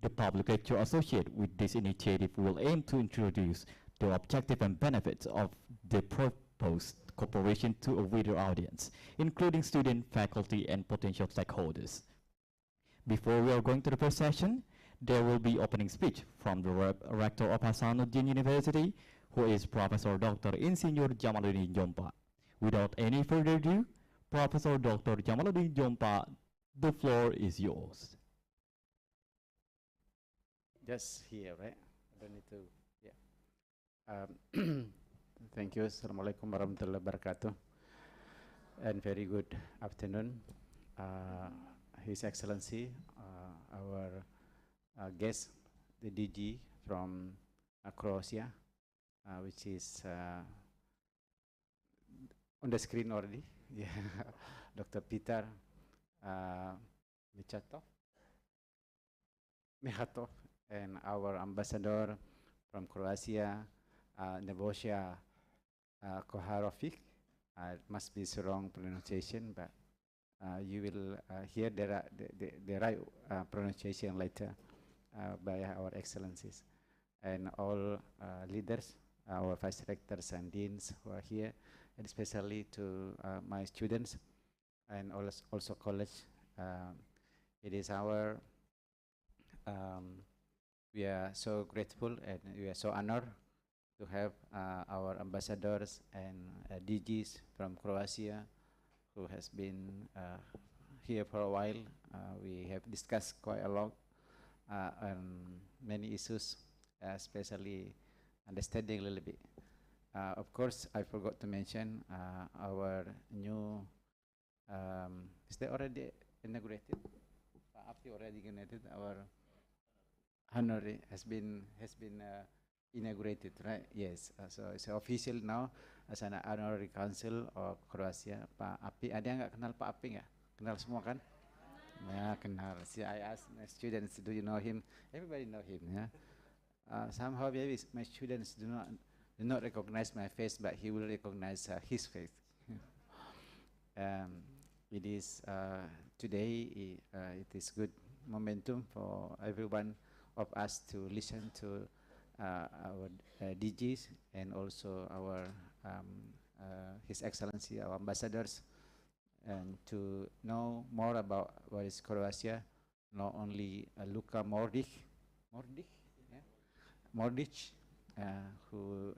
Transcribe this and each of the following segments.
The public lecture associated with this initiative will aim to introduce the objective and benefits of the proposed cooperation to a wider audience, including student, faculty, and potential stakeholders. Before we are going to the first session, there will be opening speech from the rector of Hasanuddin University, who is Professor Dr. Insinyur Jamaluddin Jompa. Without any further ado, Professor Dr. Jamaluddin Jompa, the floor is yours. Just here, right? I don't need to, yeah. Thank you. Assalamualaikum warahmatullahi wabarakatuh. And very good afternoon. His Excellency, our guest, the DG from Croatia, which is on the screen already. Yeah, Dr. Peter Mihatov, and our ambassador from Croatia, Nebojša Koharovic. It must be the wrong pronunciation, but you will hear the right pronunciation later by our excellencies. And all leaders, our vice rectors and deans who are here, and especially to my students and also college. It is our we are so grateful and we are so honored to have our ambassadors and DGs from Croatia who has been here for a while. We have discussed quite a lot on many issues, especially understanding a little bit. Of course, I forgot to mention our new, is they already inaugurated? Api already inaugurated, our honorary has been inaugurated, right? Yes, so it's official now as an honorary council of Croatia. Pak Api, ada yang nggak kenal Pak Api nggak? Kenal semua kan? Ya, kenal. See, I asked my students, do you know him? Everybody know him, yeah. Somehow maybe my students do not recognize my face, but he will recognize his face. It is today. It is good momentum for everyone of us to listen to our DGs and also our His Excellency, our ambassadors, and to know more about what is Croatia. Not only Luka Modric, who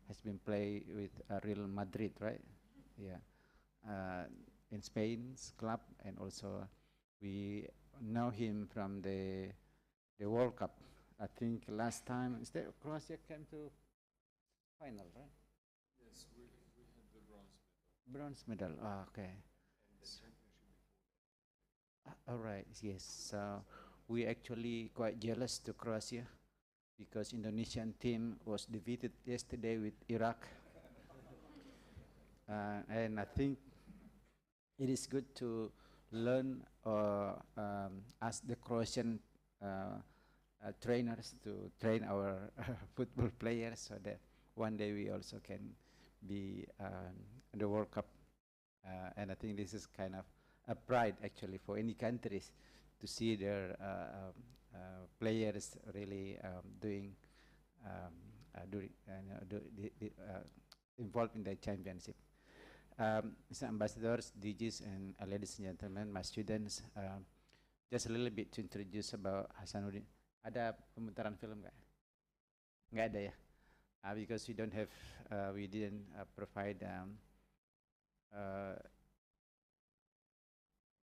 has been playing with Real Madrid, right? Yeah, in Spain's club, and also we know him from the World Cup. I think last time is that Croatia came to final, right? Yes, we had the bronze medal. Bronze medal. Oh, okay. And the championship before that. All right. Yes. So we actually quite jealous to Croatia because Indonesian team was defeated yesterday with Iraq, and I think it is good to learn as the Croatian trainers to train our football players so that one day we also can be in the World Cup. And I think this is kind of a pride actually for any countries to see their players really involved in the championship. Mr. Ambassadors, DGs, and ladies and gentlemen, my students, just a little bit to introduce about Hasanuddin. Ada pemutaran film nggak? Nggak ada ya? Because we don't have, we didn't provide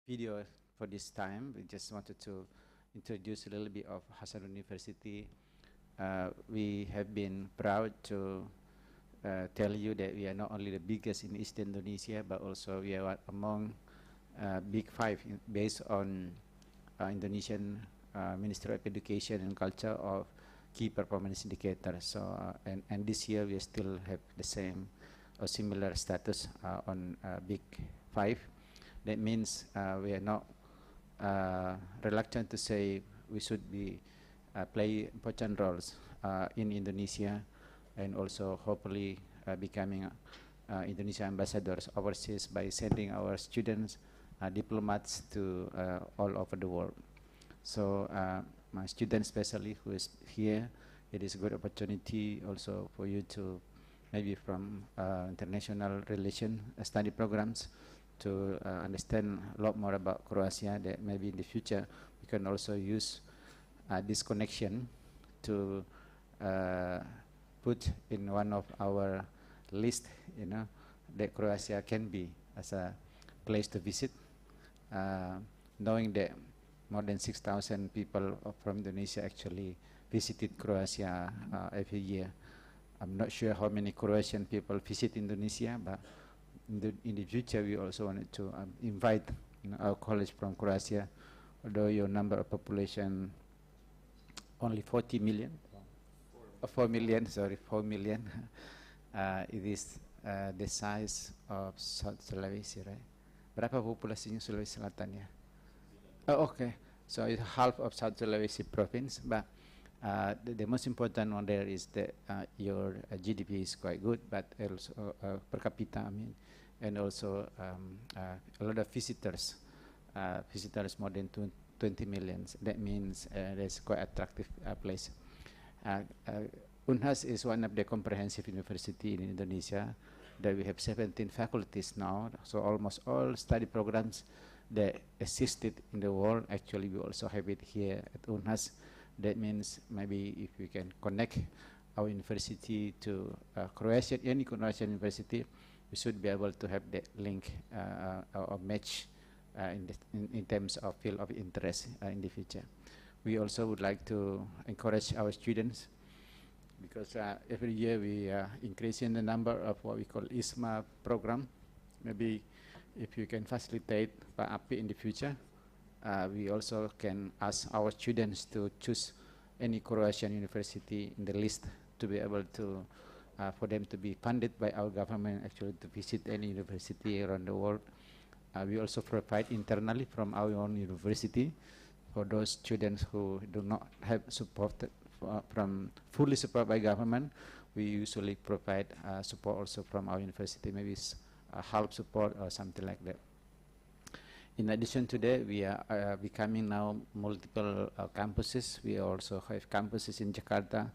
video for this time. We just wanted to introduce a little bit of Hasanuddin University. We have been proud to tell you that we are not only the biggest in East Indonesia, but also we are among big five based on Indonesian Ministry of Education and Culture of key performance indicators. So and this year we still have the same or similar status on big five. That means we are not reluctant to say we should be play important roles in Indonesia, and also hopefully becoming Indonesia ambassadors overseas by sending our students, diplomats to all over the world. So my students especially who is here, it is a good opportunity also for you to maybe from international relation study programs to understand a lot more about Croatia, that maybe in the future we can also use this connection to put in one of our list, you know, that Croatia can be as a place to visit, knowing that more than 6,000 people from Indonesia actually visited Croatia every year. I'm not sure how many Croatian people visit Indonesia, but in the future we also wanted to invite, you know, our college from Croatia, although your number of population only 40 million, 4 million, sorry, 4 million. It is the size of South Sulawesi, right? Berapa populasinya Sulawesi Selatan ya? Oh, okay. So it's half of South Sulawesi province, but the most important one there is that your GDP is quite good, but also per capita, I mean, and also a lot of visitors, visitors more than 20 million. That means that's quite attractive place. Unhas is one of the comprehensive university in Indonesia that we have 17 faculties now, so almost all study programs that existed in the world, actually we also have it here at Unhas. That means maybe if we can connect our university to Croatian, any Croatian university, we should be able to have that link or match in terms of field of interest in the future. We also would like to encourage our students, because every year we are increasing the number of what we call ISMA program. Maybe if you can facilitate Pak Api in the future, we also can ask our students to choose any Croatian university in the list to be able to, for them to be funded by our government actually to visit any university around the world. We also provide internally from our own university for those students who do not have support from fully supported by government. We usually provide support also from our university, maybe help support or something like that. In addition to that, we are becoming now multiple campuses. We also have campuses in Jakarta,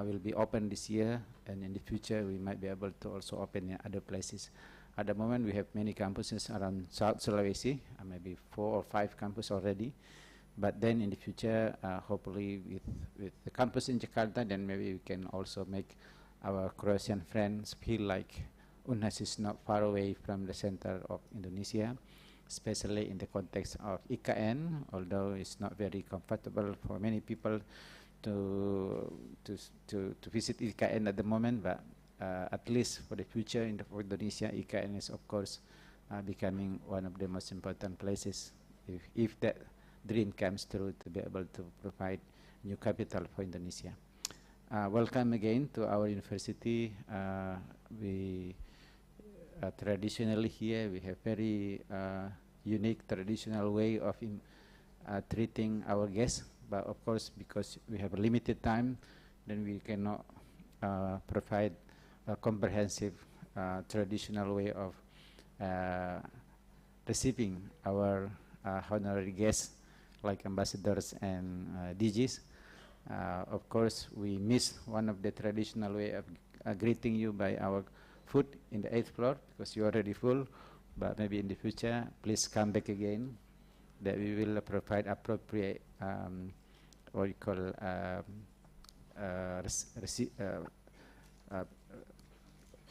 will be open this year, and in the future we might be able to also open in other places. At the moment we have many campuses around South Sulawesi, maybe 4 or 5 campuses already. But then in the future, hopefully with the campus in Jakarta, then maybe we can also make our Croatian friends feel like Unhas is not far away from the center of Indonesia, especially in the context of IKN, although it's not very comfortable for many people to visit IKN at the moment, but at least for the future for Indonesia, IKN is of course becoming one of the most important places if that dream comes true, to be able to provide new capital for Indonesia. Welcome again to our university. We traditionally here we have very unique traditional way of treating our guests, but of course because we have a limited time, then we cannot provide a comprehensive traditional way of receiving our honorary guests like ambassadors and DGs. Of course, we missed one of the traditional way of greeting you by our food in the 8th floor because you're already full, but maybe in the future, please come back again, that we will provide appropriate what you call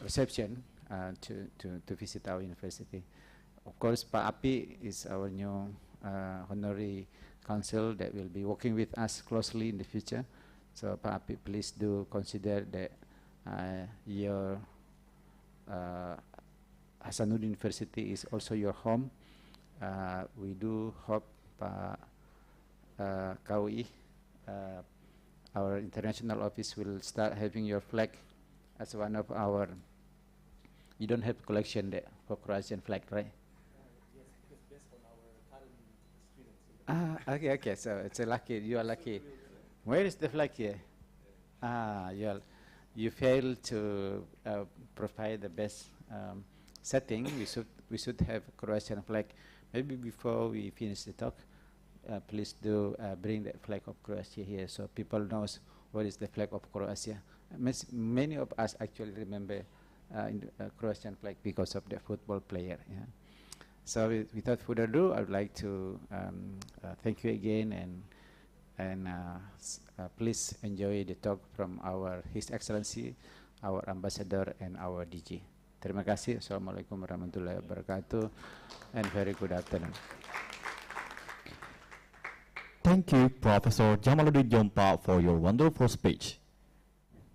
reception to visit our university. Of course, Pak Api is our new honorary council that will be working with us closely in the future. So Pak Api, please do consider that your Hasanuddin University is also your home. We do hope Pak KUI, our international office, will start having your flag as one of our. You don't have collection there for Croatian flag, right? Yes, because based on our current students. Okay. So it's a lucky. You are lucky. Where is the flag here? You failed to provide the best setting. We should have Croatian flag. Maybe before we finish the talk, please do bring the flag of Croatia here so people knows what is the flag of Croatia. Many of us actually remember in the Croatian flag because of the football player. Yeah. So without further ado, I would like to thank you again and please enjoy the talk from His Excellency, our Ambassador and our DG. Terima kasih. Assalamualaikum warahmatullahi wabarakatuh and very good afternoon. Thank you, Professor Jamaluddin Jompa, for your wonderful speech.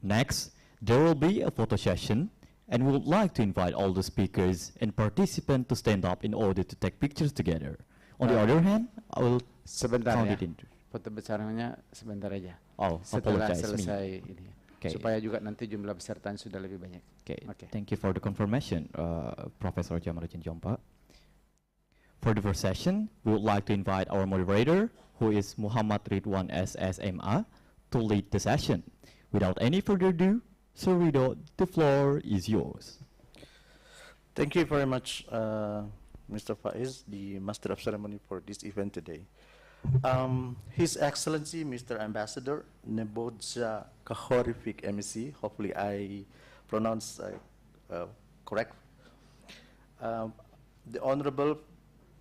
Next, there will be a photo session, and we would like to invite all the speakers and participants to stand up in order to take pictures together. On the other hand, I will sebentar count ya. it in. Foto besarnya sebentar aja. Oh, setelah apologize selesai me. ini. Okay. Supaya juga nanti jumlah peserta sudah lebih banyak. Okay. Okay. Thank you for the confirmation, Professor Jamaluddin Jompa. For the first session, we would like to invite our moderator, who is Muhammad Ridwan SSMA, to lead the session. Without any further ado, Sir Rido, the floor is yours. Thank you very much, Mr. Faiz, the Master of Ceremony for this event today. His Excellency, Mr. Ambassador, Nebodja Kahorifik MEC, hopefully I pronounce correct. The Honorable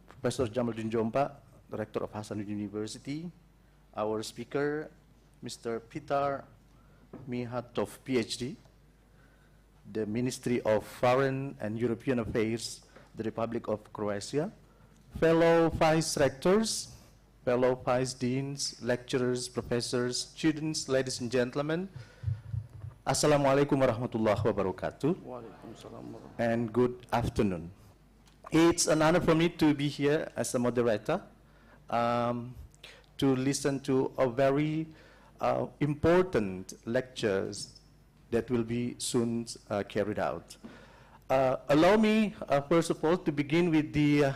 Professor Jamaluddin Jompa, Director of Hasanuddin University, our speaker, Mr. Petar Mihatov, PhD, the Ministry of Foreign and European Affairs, the Republic of Croatia, fellow Vice Rectors, fellow Vice Deans, lecturers, professors, students, ladies and gentlemen, Assalamualaikum warahmatullahi wabarakatuh, and good afternoon. It's an honor for me to be here as a moderator, to listen to a very important lectures that will be soon carried out. Allow me, first of all, to begin with the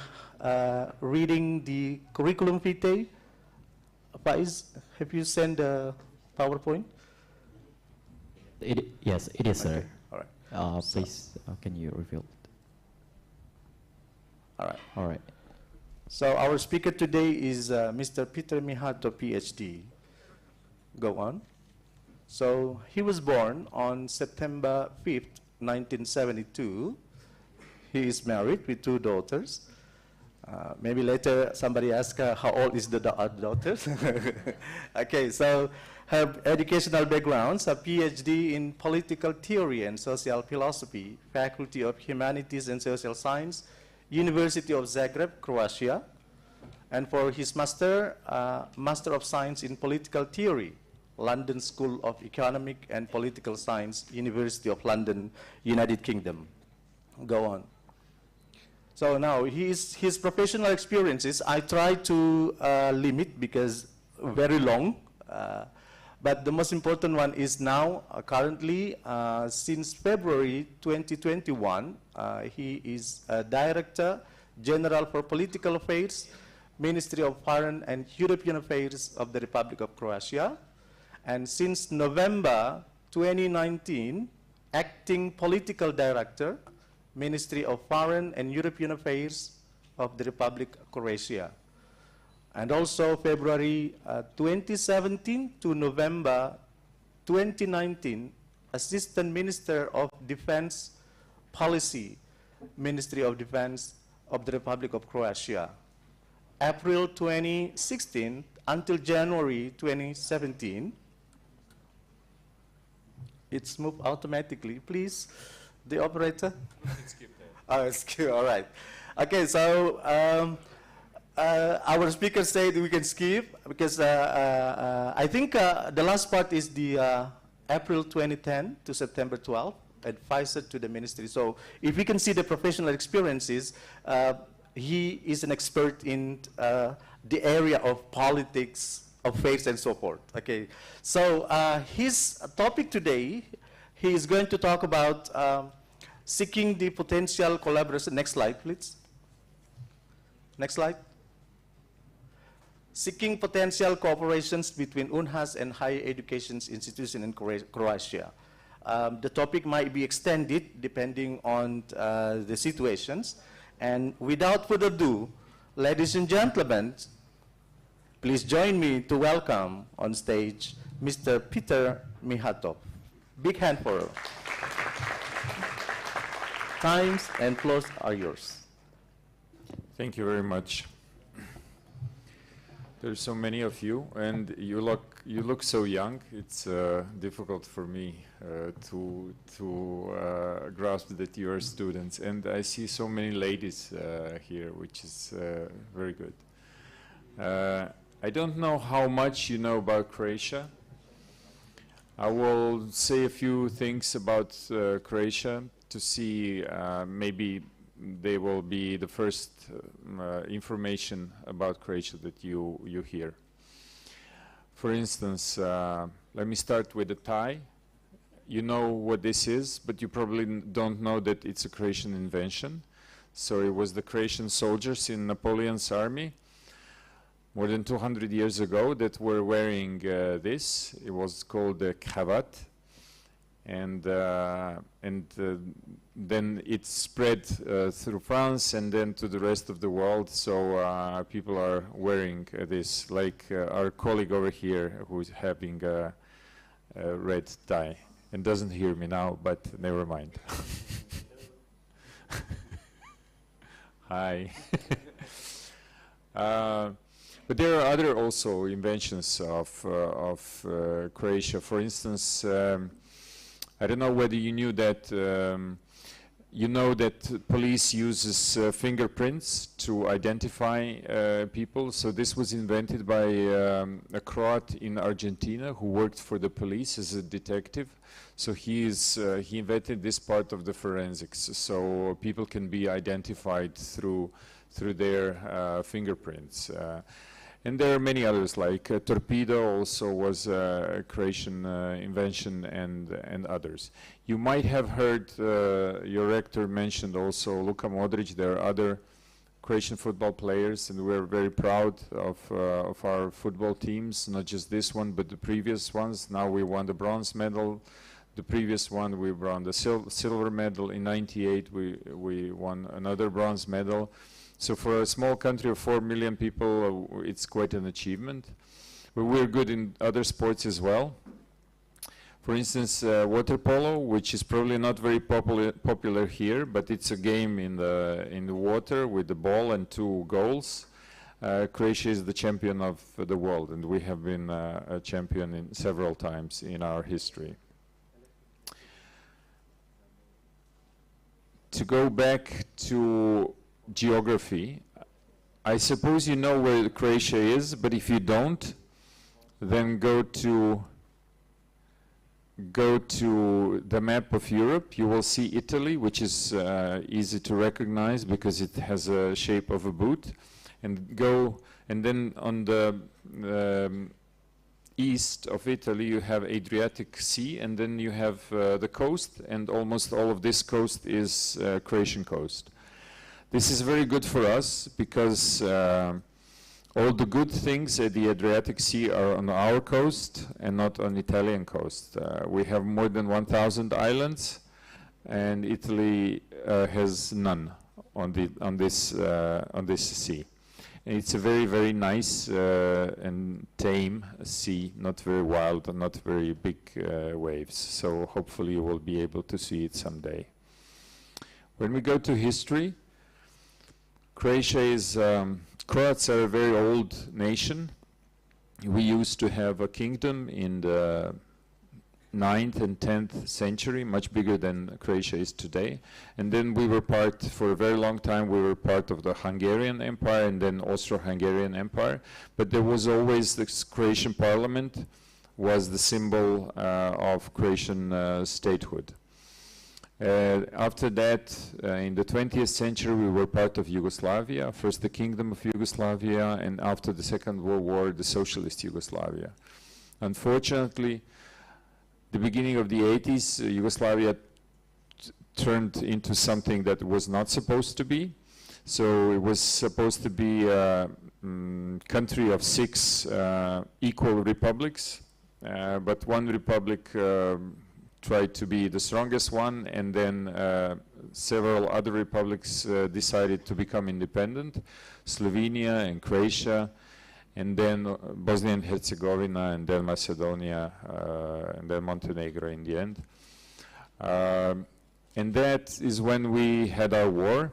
reading the curriculum vitae. Faiz, have you sent the PowerPoint? Yes, it is, Okay, sir. all right. Please, can you reveal it? All right. All right. So our speaker today is Mr. Petar Mihato, PhD. Go on. So he was born on September 5th, 1972. He is married with 2 daughters. Maybe later somebody ask how old is the daughters. Okay, so her educational backgrounds are PhD in political theory and social philosophy, Faculty of Humanities and Social Science, University of Zagreb, Croatia. And for his Master of Science in Political Theory, London School of Economic and Political Science, University of London, United Kingdom. Go on. So now his professional experiences, I try to limit because very long, but the most important one is now, currently, since February 2021, he is a Director General for Political Affairs, Ministry of Foreign and European Affairs of the Republic of Croatia. And since November 2019, Acting Political Director, Ministry of Foreign and European Affairs of the Republic of Croatia. And also February 2017 to November 2019, Assistant Minister of Defense Policy, Ministry of Defense of the Republic of Croatia. April 2016 until January 2017. It's moved automatically. Please, the operator. Skip that. Oh, skip, all right. Okay, so our speaker said we can skip because I think the last part is the April 2010 to September 12, advisor to the ministry. So if we can see the professional experiences, he is an expert in the area of politics, affairs, and so forth. Okay, so his topic today, he is going to talk about seeking the potential collaboration. Next slide, please. Next slide. Seeking potential cooperations between UNHAS and higher education institutions in Croatia. The topic might be extended depending on the situations. And without further ado, ladies and gentlemen, Please join me to welcome on stage Mr. Peter Mihatov. Big hand for him. Times and floors are yours. Thank you very much. There's so many of you, and you look so young. It's difficult for me to grasp that you are students. And I see so many ladies here, which is very good. I don't know how much you know about Croatia. I will say a few things about Croatia to see maybe they will be the first information about Croatia that you hear. For instance, let me start with the tie. You know what this is, but you probably don't know that it's a Croatian invention. So it was the Croatian soldiers in Napoleon's army more than 200 years ago that were wearing this. It was called the cravat. And then it spread through France and then to the rest of the world. So people are wearing this, like our colleague over here who's having a red tie and doesn't hear me now, but never mind. Hi. But there are other also inventions of Croatia. For instance, I don't know whether you knew that you know that police uses fingerprints to identify people. So this was invented by a Croat in Argentina who worked for the police as a detective. So he invented this part of the forensics. So people can be identified through their fingerprints. And there are many others, like torpedo also was a Croatian invention, and others. You might have heard your rector mentioned also Luka Modric. There are other Croatian football players, and we're very proud of our football teams, not just this one, but the previous ones. Now we won the bronze medal. The previous one we won the silver medal. In '98 we won another bronze medal. So for a small country of 4 million people, it's quite an achievement. But we're good in other sports as well. For instance, water polo, which is probably not very popular here, but it's a game in the water with the ball and 2 goals. Croatia is the champion of the world, and we have been a champion several times in our history. To go back to geography, I suppose you know where Croatia is, but if you don't, then go to the map of Europe. You will see Italy, which is easy to recognize because it has a shape of a boot, and then on the east of Italy you have Adriatic Sea, and then you have the coast, and almost all of this coast is Croatian coast. This is very good for us because all the good things at the Adriatic Sea are on our coast and not on Italian coast. We have more than 1,000 islands, and Italy has none on this sea. And it's a very, very nice and tame sea, not very wild and not very big waves. So hopefully you will be able to see it someday. When we go to history, Croatia is, Croats are a very old nation. We used to have a kingdom in the 9th and 10th century, much bigger than Croatia is today. And then we were for a very long time, we were part of the Hungarian Empire and then Austro-Hungarian Empire. But there was always this Croatian parliament was the symbol of Croatian statehood. After that, in the 20th century, we were part of Yugoslavia, first the Kingdom of Yugoslavia, and after the Second World War, the Socialist Yugoslavia. Unfortunately, the beginning of the 80s, Yugoslavia turned into something that was not supposed to be. So it was supposed to be a country of 6 equal republics, but one republic tried to be the strongest one, and then several other republics decided to become independent, Slovenia and Croatia, and then Bosnia and Herzegovina, and then Macedonia, and then Montenegro in the end. And that is when we had our war.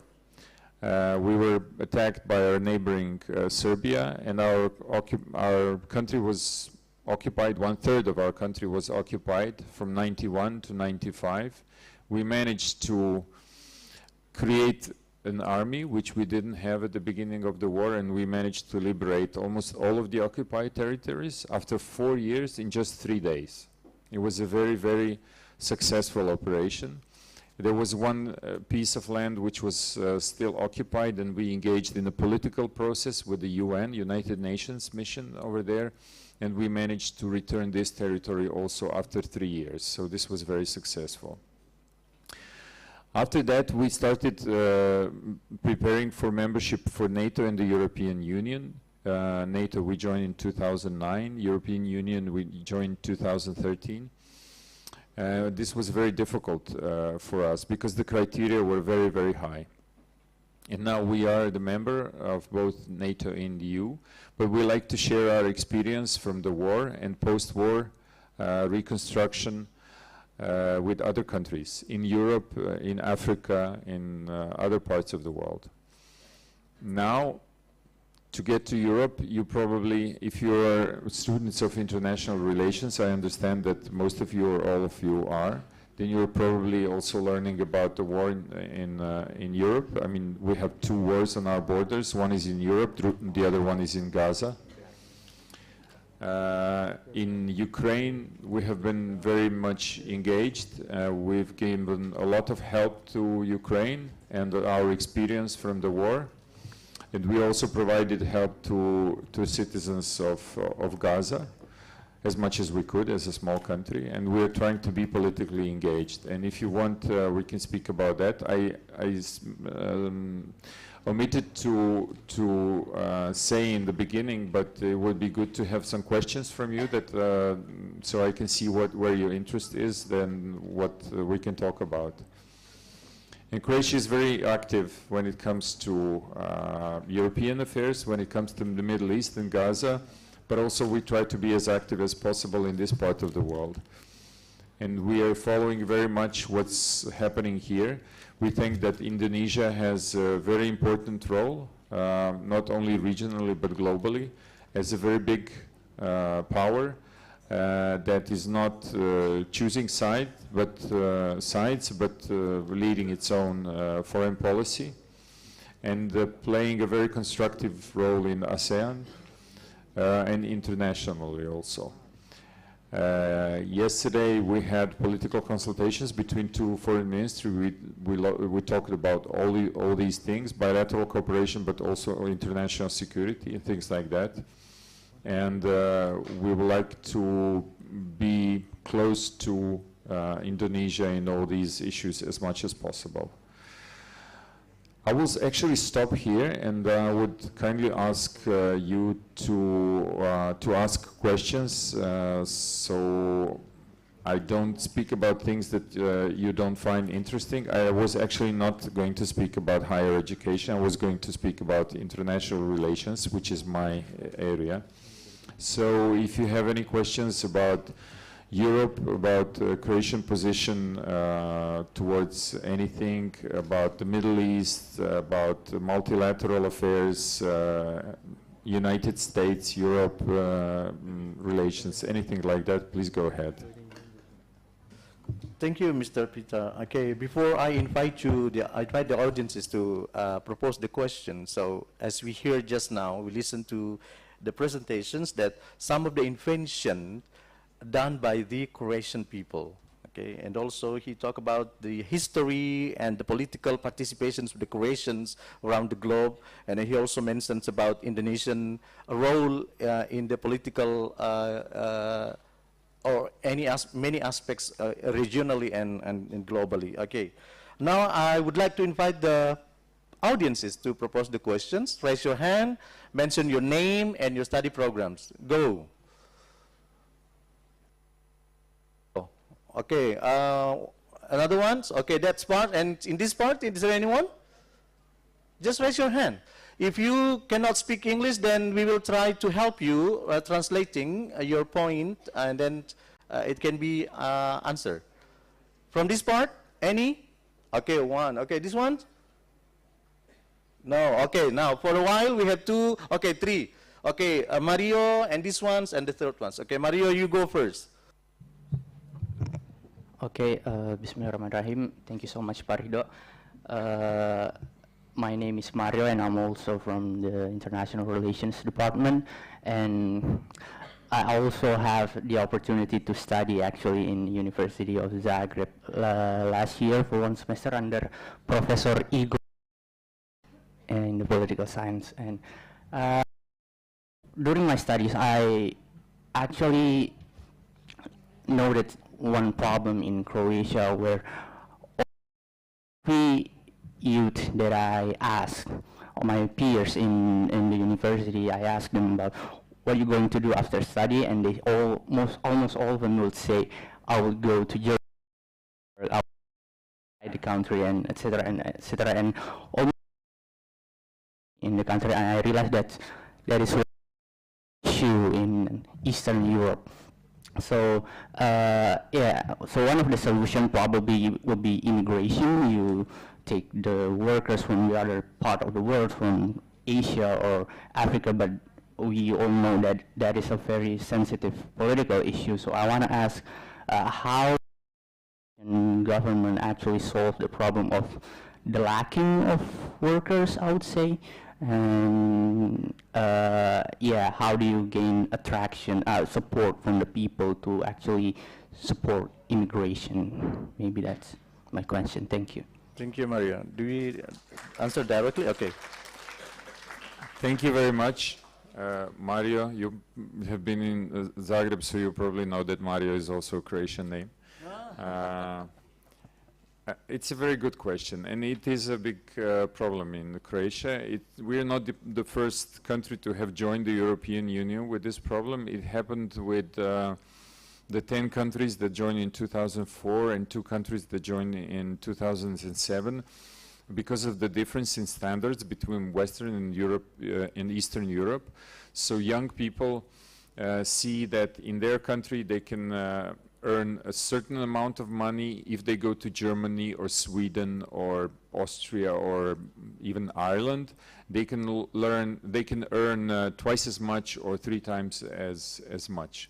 We were attacked by our neighboring Serbia, and our country was occupied, 1/3 of our country was occupied from 91 to 95. We managed to create an army, which we didn't have at the beginning of the war, and we managed to liberate almost all of the occupied territories after 4 years in just 3 days. It was a very, very successful operation. There was one piece of land which was still occupied, and we engaged in a political process with the UN, United Nations mission over there, and we managed to return this territory also after 3 years. So this was very successful. After that, we started preparing for membership for NATO and the European Union. NATO we joined in 2009, European Union we joined 2013. This was very difficult for us because the criteria were very, very high. And now we are the member of both NATO and EU, but we like to share our experience from the war and post-war reconstruction with other countries in Europe, in Africa, in other parts of the world. Now, to get to Europe, you probably, if you are students of international relations, I understand that most of you or all of you are, then you're probably also learning about the war in Europe. I mean, we have 2 wars on our borders. One is in Europe, the other one is in Gaza. In Ukraine, we have been very much engaged. We've given a lot of help to Ukraine and our experience from the war. And we also provided help to citizens of Gaza as much as we could as a small country. And we're trying to be politically engaged. And if you want, we can speak about that. I omitted to say in the beginning, but it would be good to have some questions from you that so I can see where your interest is, then what we can talk about. And Croatia is very active when it comes to European affairs, when it comes to the Middle East and Gaza, but also we try to be as active as possible in this part of the world. And we are following very much what's happening here. We think that Indonesia has a very important role, not only regionally but globally, as a very big power that is not choosing sides, but leading its own foreign policy, and playing a very constructive role in ASEAN and internationally also. Yesterday we had political consultations between 2 foreign ministries. We talked about all these things, bilateral cooperation, but also international security and things like that. And we would like to be close to Indonesia in all these issues as much as possible. I will actually stop here, and I would kindly ask you to ask questions, so I don't speak about things that you don't find interesting. I was actually not going to speak about higher education. I was going to speak about international relations, which is my area. So if you have any questions about Europe, about Croatian position towards anything, about the Middle East, about multilateral affairs, United States, Europe relations, anything like that, please go ahead. Thank you, Mr. Peter. Okay, before I invite you, I invite the audiences to propose the question. So as we hear just now, we listen to the presentations that some of the invention done by the Croatian people, okay, and also he talked about the history and the political participations of the Croatians around the globe, and he also mentions about Indonesian role in the political or many aspects regionally and globally. Okay, now I would like to invite the audiences to propose the questions. Raise your hand, mention your name and your study programs. Go. Okay, another one? Okay, that's part. And in this part, is there anyone? Just raise your hand. If you cannot speak English, then we will try to help you translating your point, and then it can be answered. From this part, any? Okay, one. Okay, this one? No, okay, now for a while we have two, okay, three. Okay, Mario and this ones and the third ones. Okay, Mario, you go first. Okay, Bismillahirrahmanirrahim. Thank you so much, Pak Ridho. My name is Mario, and I'm also from the International Relations Department. And I also have the opportunity to study actually in University of Zagreb last year for one semester under Professor Igor in the political science. And during my studies, I actually noted one problem in Croatia where every youth that I asked, or my peers in the university, I asked them about what you're going to do after study, and they almost all of them would say, I will go to Germany, or outside the country, and etc. and etc. And almost in the country, and I realized that there is an issue in Eastern Europe. So yeah, so one of the solutions probably would be immigration. You take the workers from the other part of the world, from Asia or Africa, but we all know that that is a very sensitive political issue. So I want to ask, how can government actually solve the problem of the lacking of workers, I would say, and yeah, how do you gain attraction, support from the people to actually support immigration? Maybe that's my question. Thank you. Thank you, Mario. Do we answer directly? Okay. Thank you very much. Mario, you have been in Zagreb, so you probably know that Mario is also a Croatian name. It's a very good question, and it is a big problem in Croatia. We are not the first country to have joined the European Union with this problem. It happened with the 10 countries that joined in 2004 and 2 countries that joined in 2007 because of the difference in standards between Western and Europe and Eastern Europe. So young people see that in their country they can earn a certain amount of money. If they go to Germany or Sweden or Austria or even Ireland, they can earn twice as much or 3 times as much.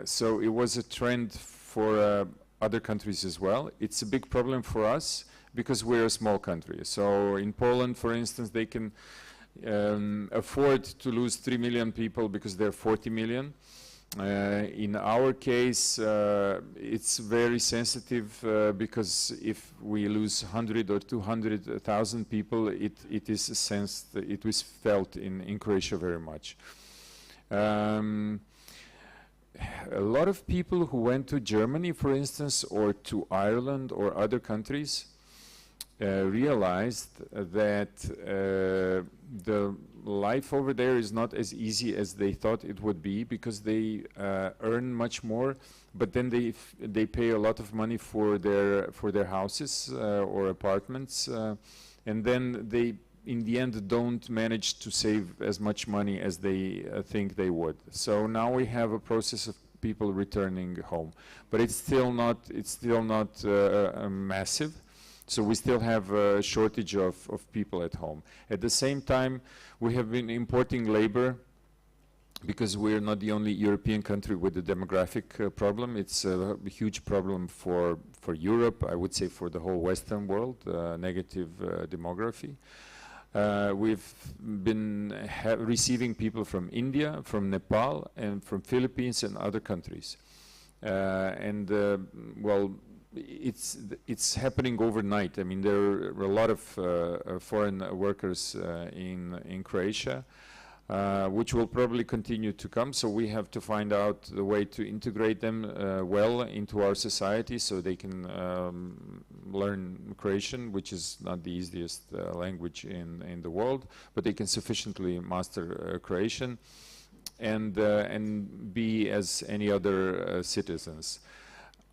So it was a trend for other countries as well. It's a big problem for us because we're a small country. So in Poland, for instance, they can afford to lose 3 million people because they're 40 million. In our case, it's very sensitive because if we lose 100 or 200,000 people, it is sensed, it was felt in Croatia very much. A lot of people who went to Germany, for instance, or to Ireland or other countries realized that the life over there is not as easy as they thought it would be, because they earn much more, but then they pay a lot of money for their houses or apartments, and then they in the end don't manage to save as much money as they think they would. So now we have a process of people returning home, but it's still not massive. So we still have a shortage of people at home. At the same time, we have been importing labor because we're not the only European country with a demographic problem. It's a huge problem for Europe, I would say for the whole Western world, negative demography. We've been receiving people from India, from Nepal, and from Philippines and other countries. Well, it's happening overnight. I mean, there are a lot of foreign workers in Croatia, which will probably continue to come. So we have to find out the way to integrate them well into our society, so they can learn Croatian, which is not the easiest language in the world, but they can sufficiently master Croatian and be as any other citizens.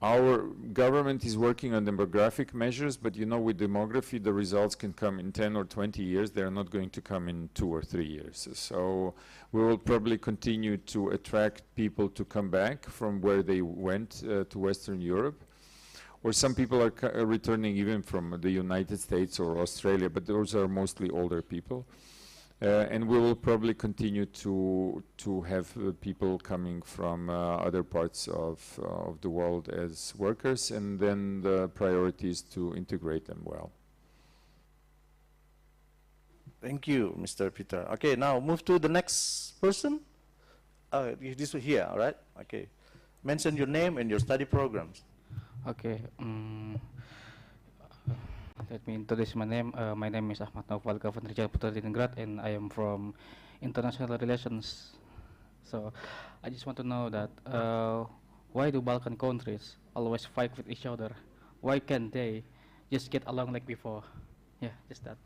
Our government is working on demographic measures, but you know, with demography, the results can come in 10 or 20 years. They're not going to come in 2 or 3 years. So we will probably continue to attract people to come back from where they went to Western Europe. Or some people are returning even from the United States or Australia, but those are mostly older people. And we will probably continue to have people coming from other parts of the world as workers, and then the priority is to integrate them well. Thank you, Mr. Peter. Okay, now move to the next person. This one here, all right? Okay. Mention your name and your study programs. Okay. Let me introduce my name. My name is Ahmad Naufal Kavan Rijal Putra Diningrat, and I am from International Relations. So I just want to know that why do Balkan countries always fight with each other? Why can't they just get along like before? Yeah, just that.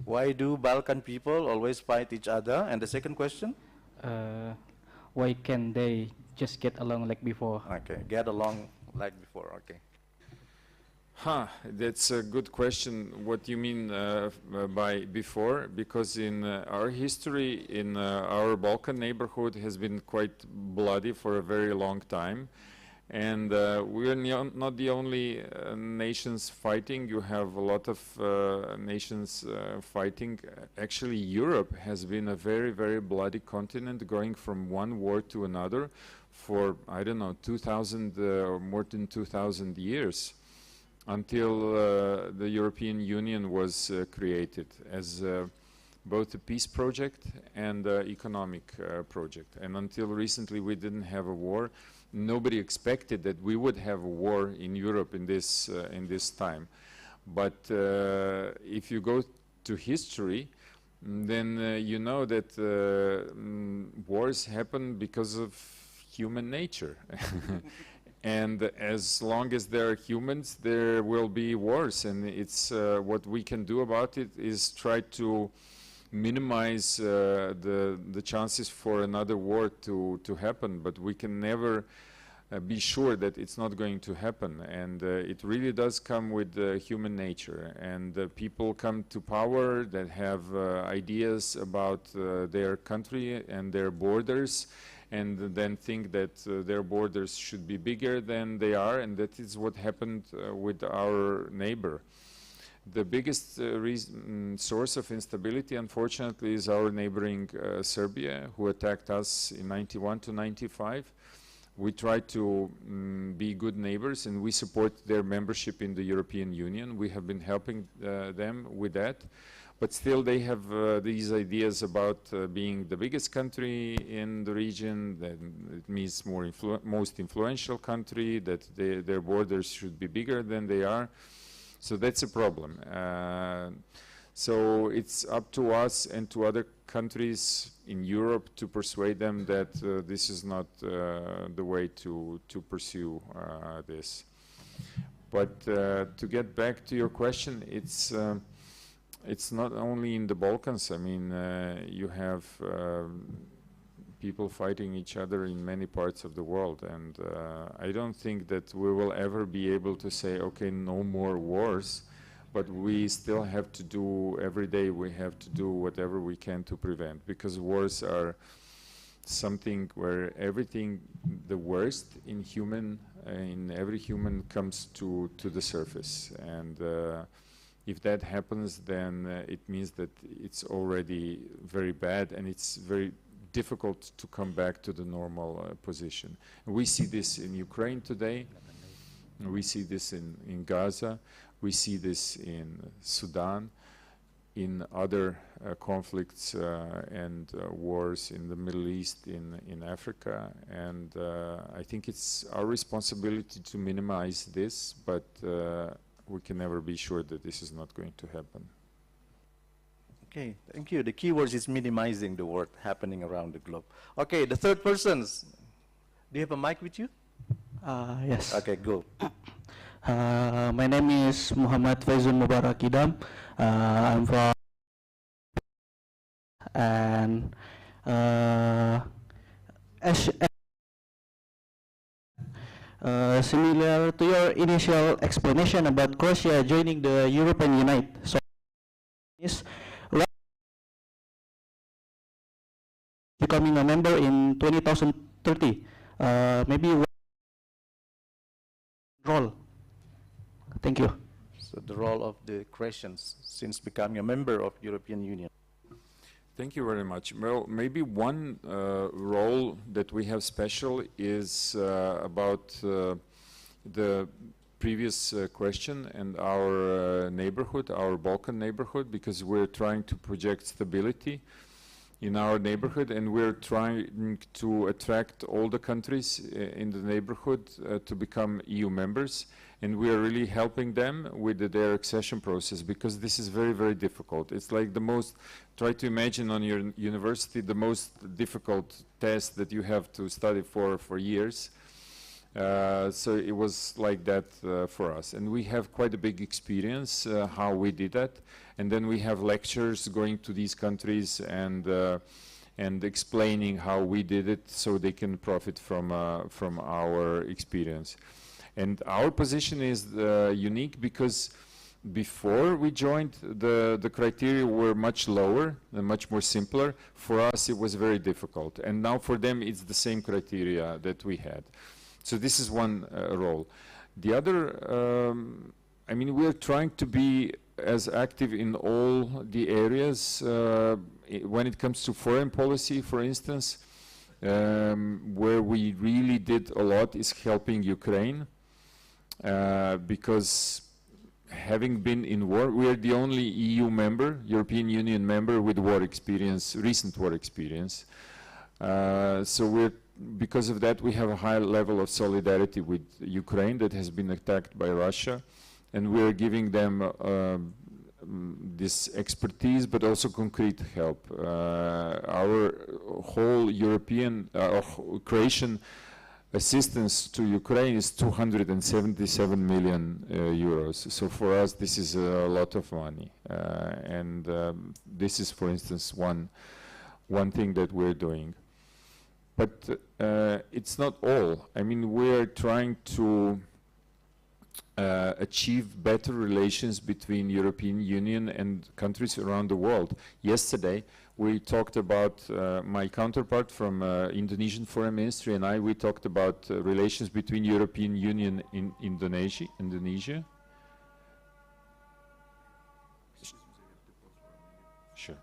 Why do Balkan people always fight each other? And the second question? Why can't they just get along like before? Okay, get along like before, okay. That's a good question. What do you mean by before? Because in our history, in our Balkan neighborhood has been quite bloody for a very long time. And we're not the only nations fighting. You have a lot of nations fighting. Actually, Europe has been a very, very bloody continent, going from one war to another for, I don't know, 2,000 or more than 2,000 years, until the European Union was created as both a peace project and economic project. And until recently we didn't have a war. Nobody expected that we would have a war in Europe in this time. But if you go to history, then you know that wars happen because of human nature. And as long as there are humans, there will be wars, and it's what we can do about it is try to minimize the chances for another war to happen, but we can never be sure that it's not going to happen. And it really does come with human nature, and people come to power that have ideas about their country and their borders, and then think that their borders should be bigger than they are, and that is what happened with our neighbor. The biggest source of instability, unfortunately, is our neighboring Serbia, who attacked us in 91 to 95. We try to be good neighbors, and we support their membership in the European Union. We have been helping them with that. But still they have these ideas about being the biggest country in the region, that it means most influential country, that their borders should be bigger than they are. So that's a problem. So it's up to us and to other countries in Europe to persuade them that this is not the way to pursue this. But to get back to your question, it's not only in the Balkans. I mean, you have people fighting each other in many parts of the world, and I don't think that we will ever be able to say, okay, no more wars, but we still have to do, every day we have to do whatever we can to prevent, because wars are something where everything, the worst in every human comes to the surface. And if that happens, then it means that it's already very bad, and it's very difficult to come back to the normal position. And we see this in Ukraine today. We see this in Gaza. We see this in Sudan, in other conflicts and wars in the Middle East, in Africa. And I think it's our responsibility to minimize this, but we can never be sure that this is not going to happen. Okay, thank you. The key word is minimizing the work happening around the globe. Okay, the third persons. Do you have a mic with you? Yes. Okay, go. My name is Muhammad Faizul Mubarak Idam. I'm from and Similar to your initial explanation about Croatia joining the European Unite, so is becoming a member in 2030. Maybe one role. Thank you. So the role of the Croatians since becoming a member of European Union. Thank you very much. Well, maybe one role that we have special is about the previous question and our neighborhood, our Balkan neighborhood, because we're trying to project stability in our neighborhood, and we're trying to attract all the countries in the neighborhood to become EU members, and we are really helping them with their accession process, because this is very, very difficult. It's like the most, try to imagine on your university, the most difficult test that you have to study for years. So it was like that for us, and we have quite a big experience how we did that, and then we have lectures going to these countries and explaining how we did it, so they can profit from our experience. And our position is unique because before we joined, the criteria were much lower and much more simpler. For us, it was very difficult, and now for them, it's the same criteria that we had. So this is one role. The other, I mean, we're trying to be as active in all the areas. When it comes to foreign policy, for instance, where we really did a lot is helping Ukraine, because having been in war, we are the only EU member, European Union member with war experience, recent war experience. So because of that, we have a high level of solidarity with Ukraine that has been attacked by Russia, and we are giving them this expertise, but also concrete help. Our whole European, Croatian assistance to Ukraine is 277 million euros. So for us, this is a lot of money, and this is, for instance, one thing that we're doing. But it's not all. I mean, we're trying to achieve better relations between European Union and countries around the world. Yesterday, we talked about, my counterpart from Indonesian Foreign Ministry and we talked about relations between European Union and Indonesia. Sure.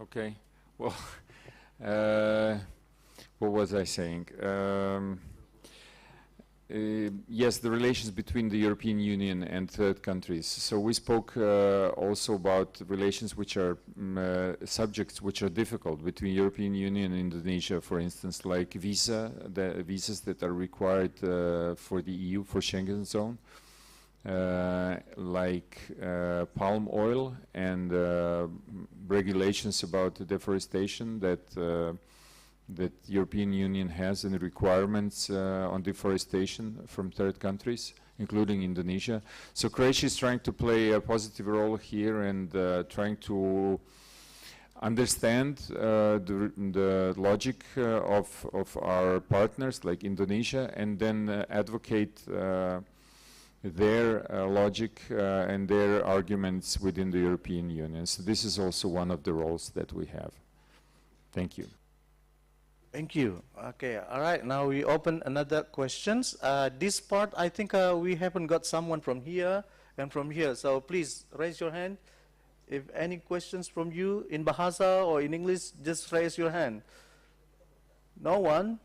Okay. Well, what was I saying? Yes, the relations between the European Union and third countries. So we spoke also about relations which are subjects which are difficult between European Union and Indonesia, for instance, like the visas that are required for the EU, for Schengen zone, like palm oil and regulations about deforestation that European Union has and the requirements on deforestation from third countries, including Indonesia. So Croatia is trying to play a positive role here and trying to understand the logic of our partners like Indonesia, and then advocate their logic and their arguments within the European Union. So this is also one of the roles that we have. Thank you. Thank you. Okay, all right, now we open another questions. This part, I think we haven't got someone from here and from here, so please raise your hand. If any questions from you in Bahasa or in English, just raise your hand. No one?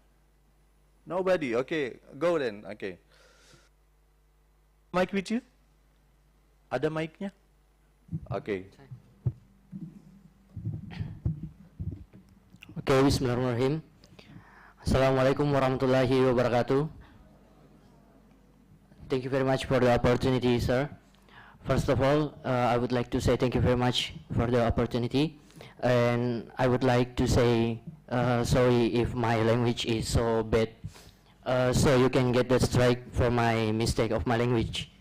Nobody? Okay, go then, okay. Mic with you? Ada mic-nya? Okay. Okay, bismillahirrahmanirrahim. Assalamualaikum warahmatullahi wabarakatuh. Thank you very much for the opportunity, sir. First of all, I would like to say thank you very much for the opportunity. And I would like to say sorry if my language is so bad. So you can get the strike for my mistake of my language.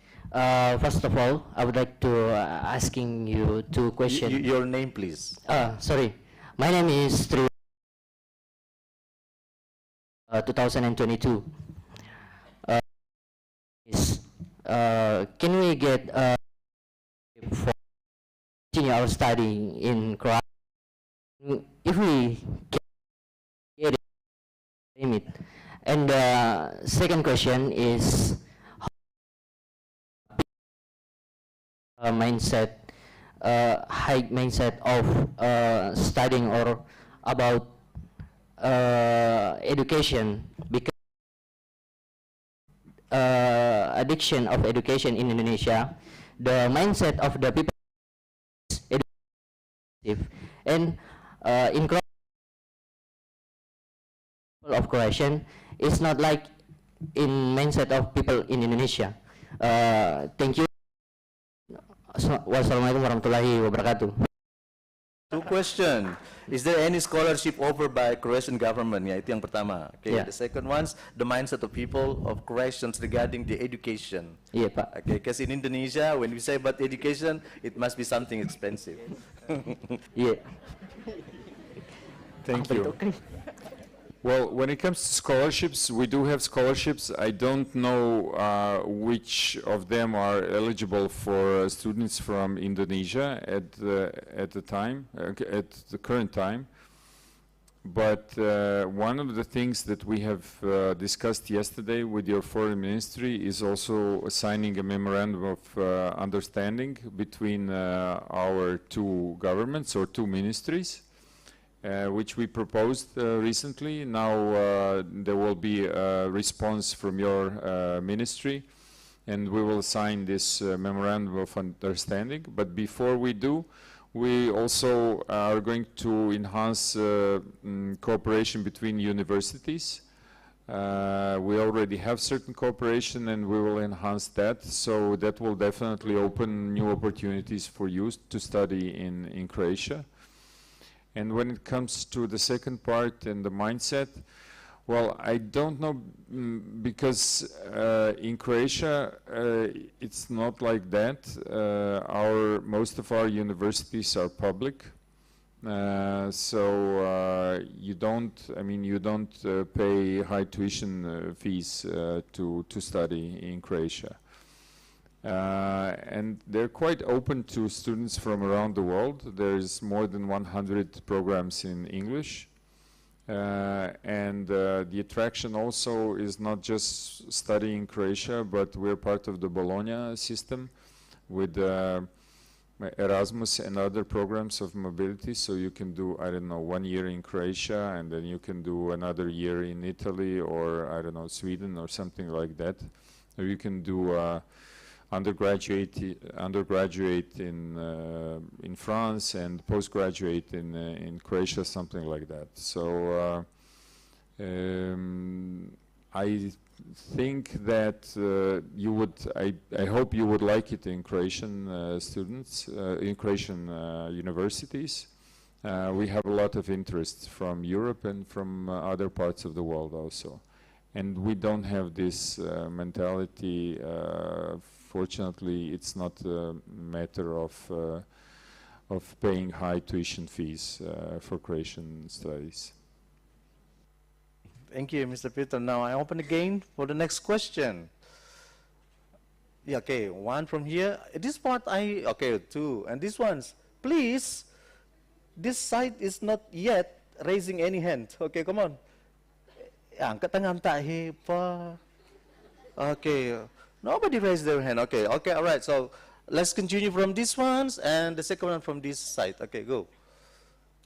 First of all, I would like to asking you two questions. Your name, please. Sorry. My name is Tri. 2022. Can we get for continue our study in Croatia? If we get it, and the second question is mindset, high mindset of studying or about education, because addiction of education in Indonesia, the mindset of the people is educative, and in of Croatian it's not like in mindset of people in Indonesia. Thank you. Wassalamualaikum warahmatullahi wabarakatuh. Two question. Is there any scholarship offered by Croatian government? Ya, itu yang pertama. Okay. Yeah. The second one's the mindset of people of Croatians regarding the education. Iya, Pak. Okay, because in Indonesia, when we say about education, it must be something expensive. Iya. Thank you. Well, when it comes to scholarships, we do have scholarships. I don't know which of them are eligible for students from Indonesia at the current time. But one of the things that we have discussed yesterday with your foreign ministry is also signing a memorandum of understanding between our two governments or two ministries. Which we proposed recently. Now there will be a response from your ministry, and we will sign this memorandum of understanding. But before we do, we also are going to enhance cooperation between universities. We already have certain cooperation, and we will enhance that. So that will definitely open new opportunities for you to study in Croatia. And when it comes to the second part and the mindset, well, I don't know, because in Croatia it's not like that. Most of our universities are public, so you don't pay high tuition fees to study in Croatia. And they're quite open to students from around the world. There's more than 100 programs in English. And the attraction also is not just studying in Croatia, but we're part of the Bologna system with Erasmus and other programs of mobility. So you can do, I don't know, 1 year in Croatia, and then you can do another year in Italy, or I don't know, Sweden or something like that. Or you can do undergraduate in France and postgraduate in Croatia, something like that. So I think that you would, I hope you would like it in Croatian students, in Croatian universities. We have a lot of interest from Europe and from other parts of the world also. And we don't have this mentality. Fortunately, it's not a matter of paying high tuition fees for Croatian studies. Thank you, Mr. Peter. Now I open again for the next question. Yeah, okay, one from here. This part okay, two. And this one's, please, this side is not yet raising any hand. Okay, come on. Angkat tangan tahi pa. Okay, nobody raised their hand. Okay, okay, all right. So let's continue from these ones, and the second one from this side. Okay, go.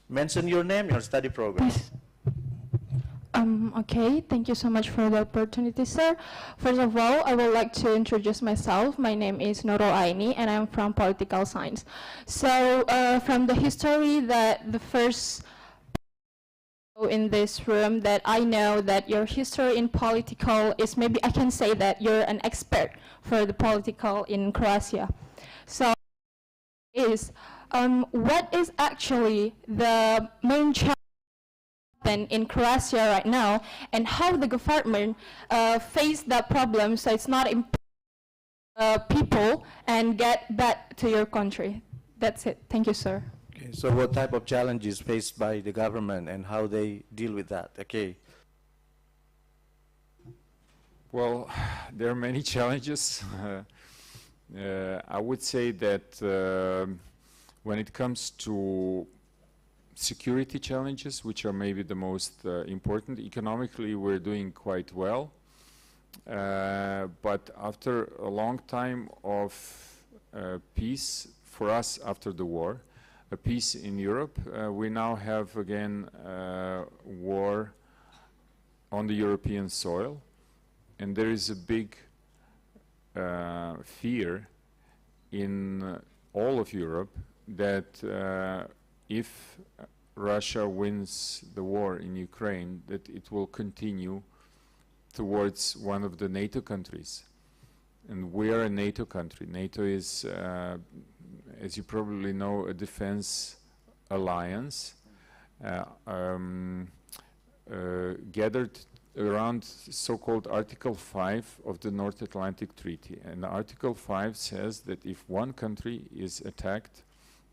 Mention your name, your study program. Please. Okay, thank you so much for the opportunity, sir. First of all, I would like to introduce myself. My name is Nurul Aini, and I'm from political science. So, from the history that the first in this room that I know that your history in political is, maybe I can say that you're an expert for the political in Croatia. So, what is actually the main challenge in Croatia right now, and how the government face that problem so it's not people and get back to your country? That's it. Thank you, sir. Okay, so what type of challenges faced by the government and how they deal with that? Okay. Well, there are many challenges. I would say that when it comes to security challenges, which are maybe the most important. Economically, we're doing quite well. But after a long time of peace, for us after the war, a peace in Europe, we now have again war on the European soil. And there is a big fear in all of Europe that if Russia wins the war in Ukraine, that it will continue towards one of the NATO countries. And we are a NATO country. NATO is, as you probably know, a defense alliance gathered around so-called Article 5 of the North Atlantic Treaty. And Article 5 says that if one country is attacked,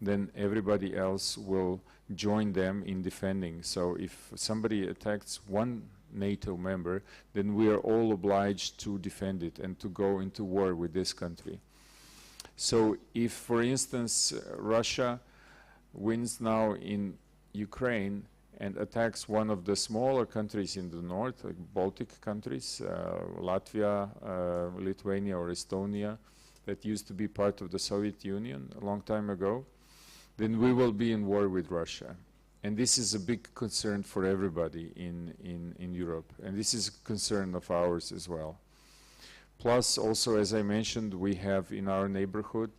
then everybody else will join them in defending. So if somebody attacks one NATO member, then we are all obliged to defend it and to go into war with this country. So if, for instance, Russia wins now in Ukraine and attacks one of the smaller countries in the north, like Baltic countries, Latvia, Lithuania or Estonia, that used to be part of the Soviet Union a long time ago, then we will be in war with Russia. And this is a big concern for everybody in Europe. And this is a concern of ours as well. Plus, also, as I mentioned, we have in our neighborhood,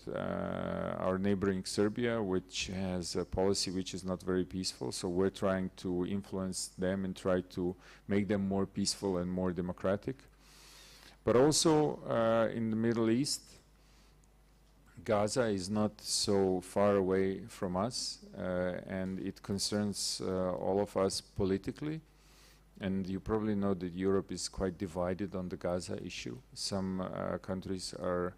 our neighboring Serbia, which has a policy which is not very peaceful. So we're trying to influence them and try to make them more peaceful and more democratic. But also in the Middle East, Gaza is not so far away from us, and it concerns all of us politically. And you probably know that Europe is quite divided on the Gaza issue. Some countries are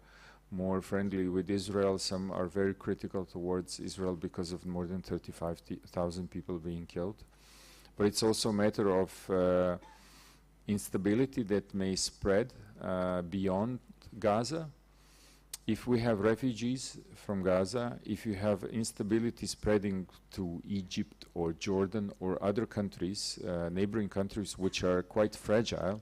more friendly with Israel, some are very critical towards Israel because of more than 35,000 people being killed. But it's also a matter of instability that may spread beyond Gaza. If we have refugees from Gaza, if you have instability spreading to Egypt or Jordan or other countries, neighboring countries which are quite fragile,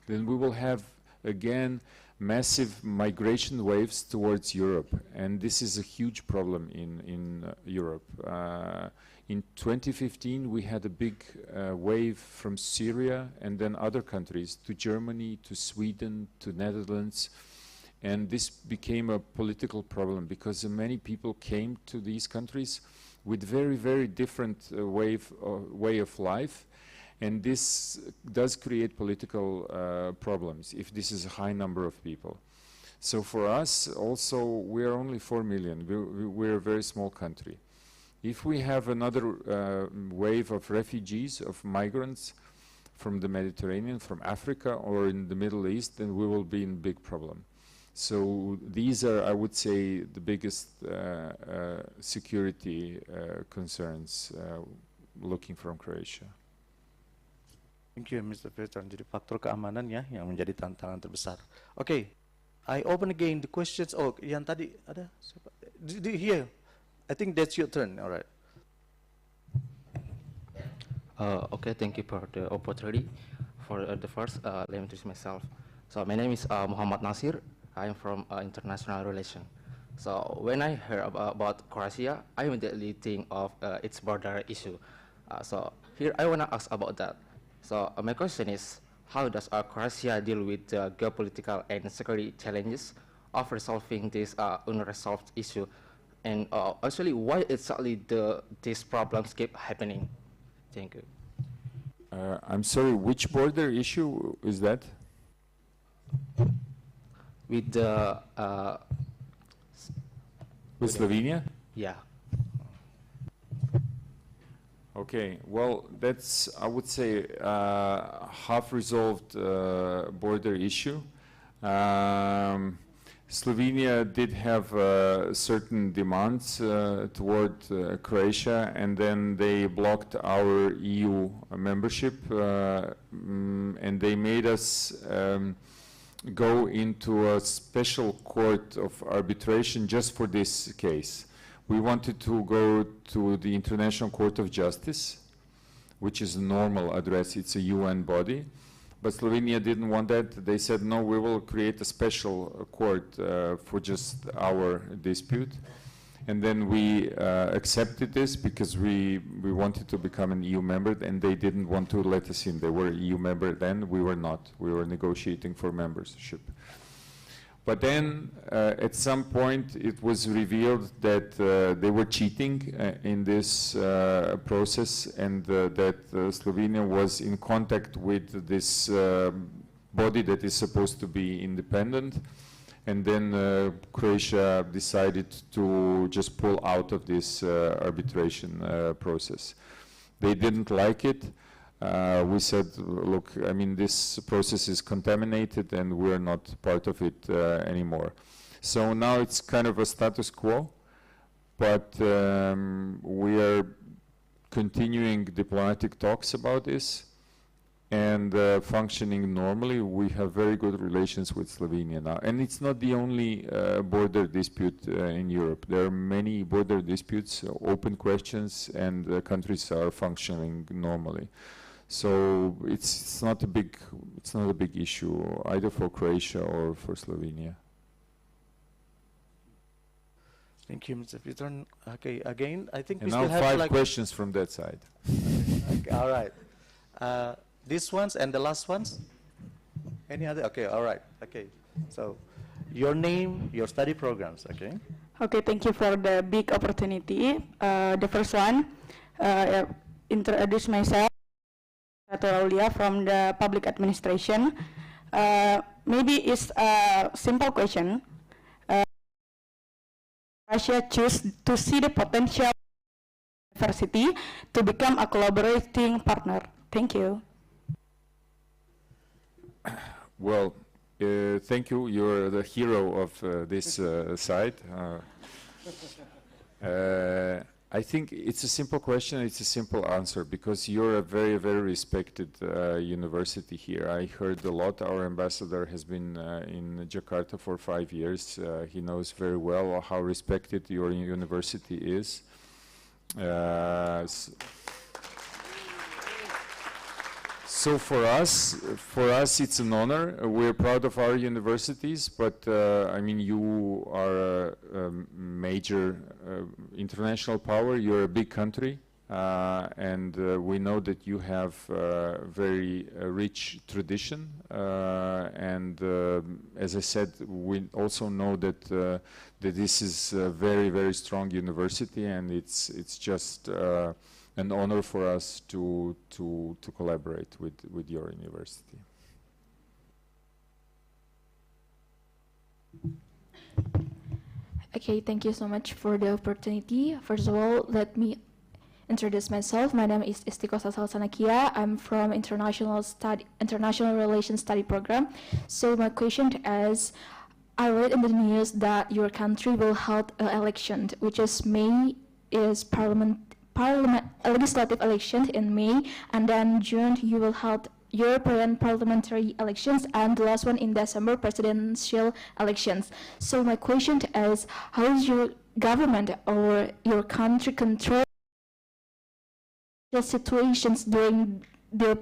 then we will have again massive migration waves towards Europe, and this is a huge problem in Europe. In 2015, we had a big wave from Syria and then other countries to Germany, to Sweden, to Netherlands, and this became a political problem because many people came to these countries with very, very different way of life, and this does create political problems if this is a high number of people. So for us, also, we are only 4 million. We're a very small country. If we have another wave of refugees, of migrants from the Mediterranean, from Africa, or in the Middle East, then we will be in big problem. So these are, I would say, the biggest security concerns looking from Croatia. Thank you, Mr. Peter. Jadi faktor keamanan ya yang menjadi tantangan terbesar. Okay, I open again the questions. Oh, yang tadi ada siapa? Here, I think that's your turn. All right. Okay, thank you for the opportunity. For the first, let me introduce myself. So my name is Muhammad Nasir. I am from international relations. So when I heard about Croatia, I immediately think of its border issue. So here I want to ask about that. So my question is, how does Croatia deal with the geopolitical and security challenges of resolving this unresolved issue? And actually, why exactly these problems keep happening? Thank you. I'm sorry, which border issue is that? With the... with Slovenia? Yeah. Okay, well, that's, I would say, half-resolved border issue. Slovenia did have certain demands toward Croatia, and then they blocked our EU membership, and they made us go into a special court of arbitration just for this case. We wanted to go to the International Court of Justice, which is a normal address, it's a UN body. But Slovenia didn't want that. They said, no, we will create a special court for just our dispute. And then we accepted this because we wanted to become an EU member, and they didn't want to let us in. They were EU member then, we were not. We were negotiating for membership. But then, at some point, it was revealed that they were cheating in this process, and that Slovenia was in contact with this body that is supposed to be independent. And then Croatia decided to just pull out of this arbitration process. They didn't like it. We said, look, I mean, this process is contaminated and we're not part of it anymore. So now it's kind of a status quo, but we are continuing diplomatic talks about this and functioning normally. We have very good relations with Slovenia now. And it's not the only border dispute in Europe. There are many border disputes, open questions, and countries are functioning normally. So it's not a big issue either for Croatia or for Slovenia. Thank you, Mr. Peter. Okay, again, I think and we now still have 5 questions from that side. Okay, all right. These ones and the last ones? Any other? Okay, all right. Okay. So your name, your study programs, okay? Okay, thank you for the big opportunity. The first one, introduce myself. Aulia from the public administration. Maybe it's a simple question. Russia choose to see the potential university to become a collaborating partner. Thank you. Well, thank you. You're the hero of this side. I think it's a simple question, it's a simple answer, because you're a very, very respected university here. I heard a lot. Our ambassador has been in Jakarta for 5 years. He knows very well how respected your university is. So for us, it's an honor. We're proud of our universities, but I mean, you are a major international power. You're a big country, and we know that you have very rich tradition. And as I said, we also know that that this is a very, very strong university, and it's just an honor for us to collaborate with your university. Okay, thank you so much for the opportunity. First of all, let me introduce myself. My name is Istiqosah Salsanakia. I'm from International Relations Study Program. So my question is, I read in the news that your country will hold an election, which is May is legislative election in May, and then June you will hold European parliamentary elections, and the last one in December, presidential elections. So my question is, how is your government or your country control the situations during the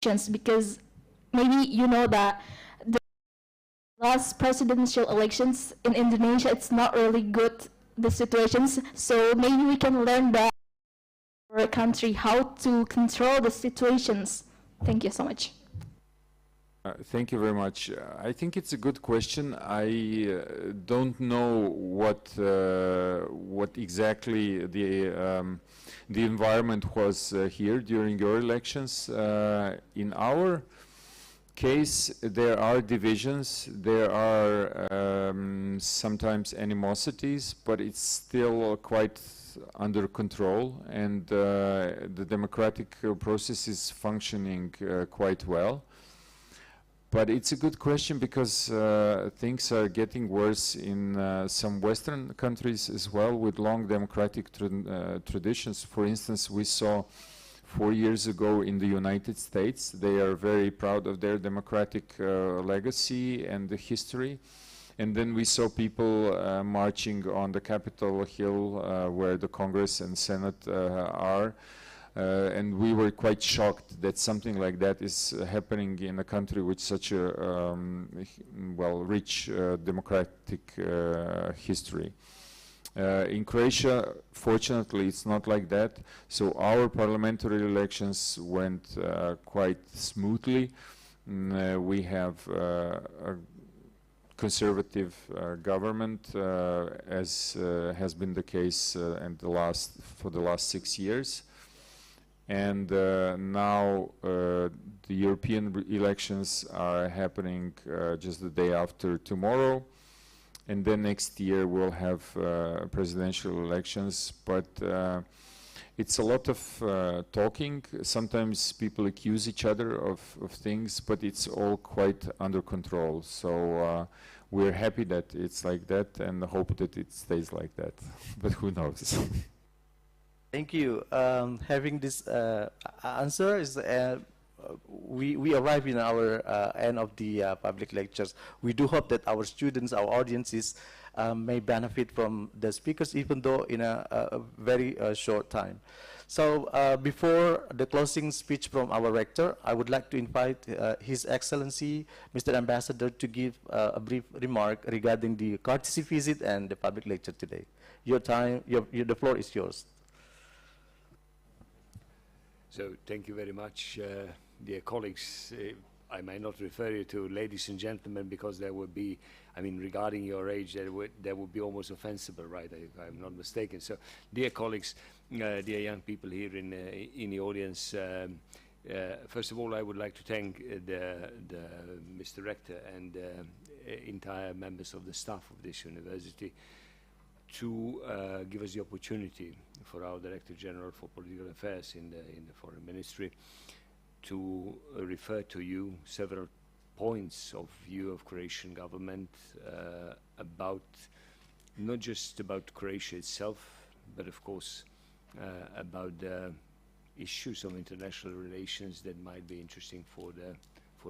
elections? Because maybe you know that the last presidential elections in Indonesia, it's not really good, the situations, so maybe we can learn that for a country how to control the situations. Thank you so much. Thank you very much. I think it's a good question. I don't know what exactly the environment was here during your elections. In our case, there are divisions, there are sometimes animosities, but it's still quite under control, and the democratic process is functioning quite well. But it's a good question because things are getting worse in some Western countries as well, with long democratic traditions. For instance, we saw 4 years ago in the United States, they are very proud of their democratic legacy and the history. And then we saw people marching on the Capitol Hill where the Congress and Senate are. And we were quite shocked that something like that is happening in a country with such a rich democratic history. In Croatia, fortunately, it's not like that. So our parliamentary elections went quite smoothly. We have a conservative government, as has been the case for the last 6 years. And now the European elections are happening just the day after tomorrow. And then next year we'll have presidential elections. But it's a lot of talking. Sometimes people accuse each other of things, but it's all quite under control. So we're happy that it's like that and hope that it stays like that. But who knows? Thank you. Having this answer is we arrive in our end of the public lectures. We do hope that our students, our audiences, may benefit from the speakers, even though in a very short time. So before the closing speech from our rector, I would like to invite His Excellency, Mr. Ambassador, to give a brief remark regarding the courtesy visit and the public lecture today. Your time, the floor is yours. So thank you very much, dear colleagues. I may not refer you to ladies and gentlemen because there would be, I mean, regarding your age, that would be almost offensive, right? If I'm not mistaken. So, dear colleagues, dear young people here in the audience, first of all, I would like to thank Mr. Rector and entire members of the staff of this university to give us the opportunity for our Director General for Political Affairs in the Foreign Ministry to refer to you several points of view of Croatian government about not just about Croatia itself, but of course about the issues of international relations that might be interesting for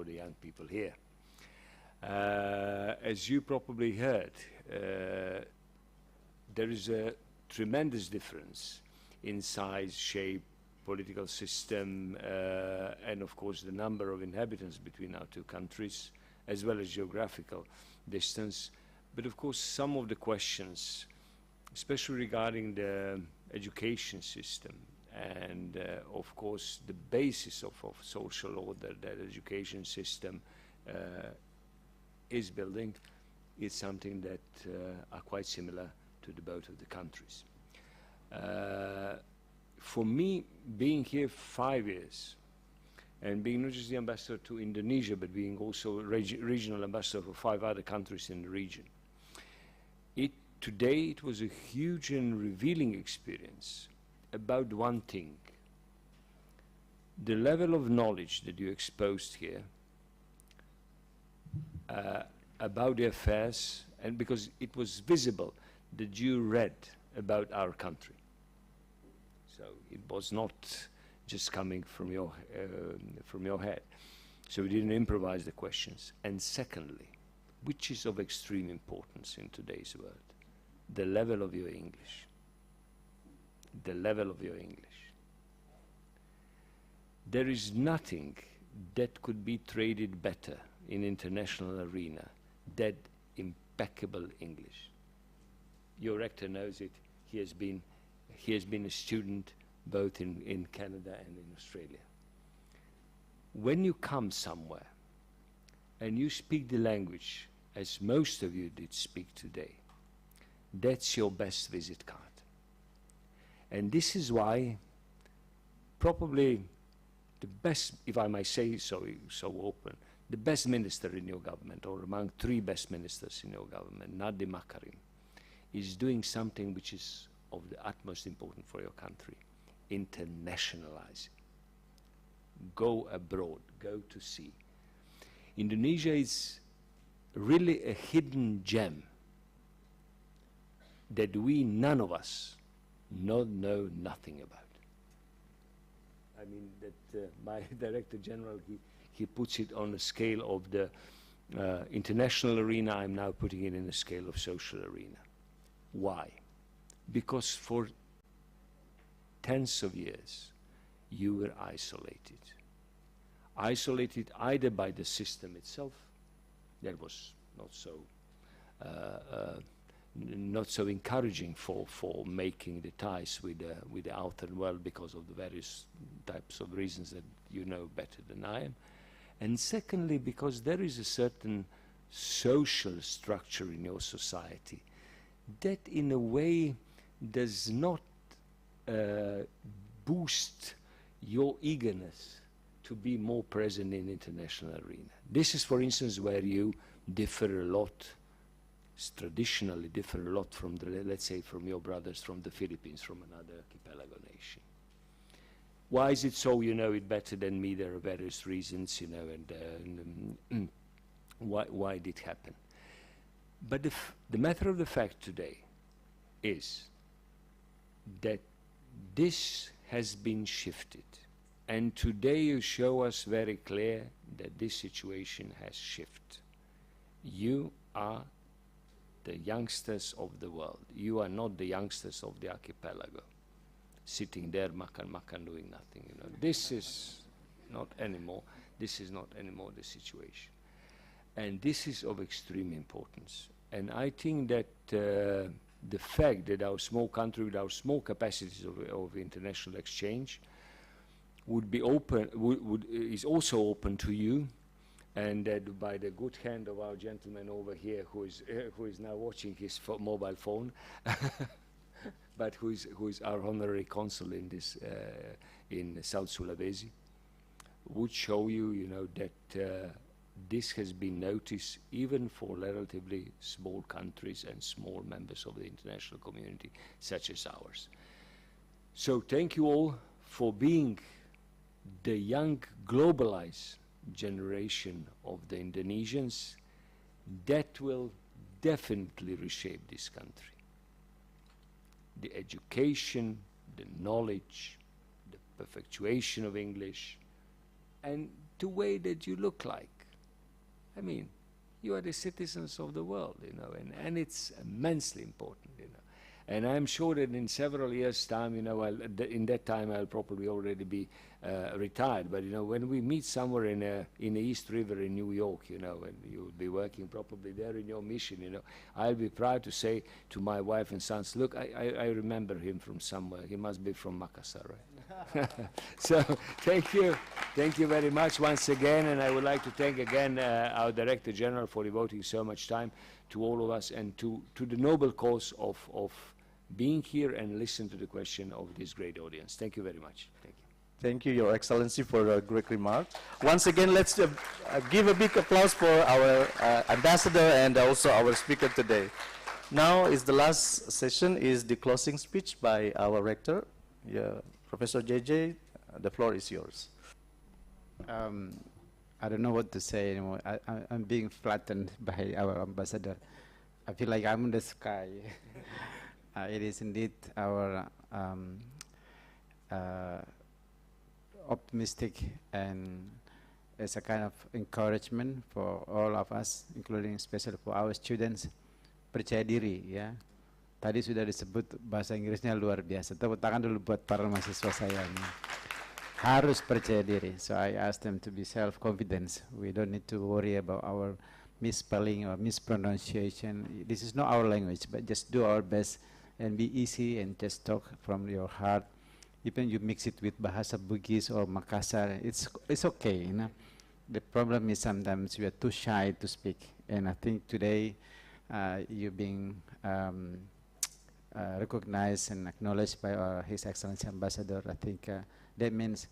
the young people here. As you probably heard, there is a tremendous difference in size, shape, political system, and of course the number of inhabitants between our two countries, as well as geographical distance. But of course some of the questions, especially regarding the education system and of course the basis of social order that education system is building, is something that are quite similar to the both of the countries. For me, being here 5 years and being not just the ambassador to Indonesia, but being also regional ambassador for 5 other countries in the region, today it was a huge and revealing experience about one thing: the level of knowledge that you exposed here about the affairs, and because it was visible that you read about our country. So it was not just coming from your head. So we didn't improvise the questions. And secondly, which is of extreme importance in today's world, the level of your English. The level of your English. There is nothing that could be traded better in international arena than impeccable English. Your rector knows it. He has been a student both in Canada and in Australia. When you come somewhere and you speak the language, as most of you did speak today, that's your best visit card. And this is why probably the best, if I might say so open, the best minister in your government, or among 3 best ministers in your government, Nadiem Makarim, is doing something which is of the utmost importance for your country: internationalizing. Go abroad, go to sea. Indonesia is really a hidden gem that none of us know nothing about. I mean, that my Director General, he puts it on the scale of the international arena. I'm now putting it in the scale of social arena. Why? Because for tens of years, you were isolated. Isolated either by the system itself, that was not so encouraging for making the ties with the outer world because of the various types of reasons that you know better than I am. And secondly, because there is a certain social structure in your society that in a way does not boost your eagerness to be more present in international arena. This is, for instance, where you differ a lot, traditionally differ a lot from let's say, from your brothers from the Philippines, from another archipelago nation. Why is it so? You know it better than me. There are various reasons, you know, and why did it happen. But the matter of the fact today is that this has been shifted. And today you show us very clear that this situation has shifted. You are the youngsters of the world. You are not the youngsters of the archipelago, sitting there, makan, doing nothing. You know, this is not anymore the situation. And this is of extreme importance. And I think that the fact that our small country, with our small capacities of international exchange, would be open, is also open to you, and that by the good hand of our gentleman over here, who is now watching his mobile phone, but who is our honorary consul in this in South Sulawesi, would show you, you know, that this has been noticed even for relatively small countries and small members of the international community, such as ours. So thank you all for being the young globalized generation of the Indonesians that will definitely reshape this country. The education, the knowledge, the perpetuation of English, and the way that you look like. I mean, you are the citizens of the world, you know, and it's immensely important, you know. And I'm sure that in several years' time, you know, in that time I'll probably already be retired. But you know, when we meet somewhere in the East River in New York, you know, and you'll be working probably there in your mission, you know, I'll be proud to say to my wife and sons, look, I remember him from somewhere. He must be from Makassar, right? So thank you very much once again, and I would like to thank again our Director General for devoting so much time to all of us and to the noble cause of being here and listen to the question of this great audience. Thank you very much. Thank you. Thank you, Your Excellency, for a great remark. Once again, let's give a big applause for our ambassador and also our speaker today. Now is the last session, is the closing speech by our rector. Yeah, Professor JJ, the floor is yours. I don't know what to say anymore. I'm being flattened by our ambassador. I feel like I'm in the sky. It is indeed our optimistic, and it's a kind of encouragement for all of us, including especially for our students. Percaya diri, ya. Tadi sudah disebut bahasa Inggrisnya luar biasa. Tepuk tangan dulu buat para mahasiswa saya ini. Harus percaya diri. So I asked them to be self-confident. We don't need to worry about our misspelling or mispronunciation. This is not our language, but just do our best and be easy and just talk from your heart. Even you mix it with Bahasa Bugis or Makassar, it's okay, you know. The problem is sometimes we are too shy to speak, and I think today you being recognized and acknowledged by His Excellency Ambassador. I think that means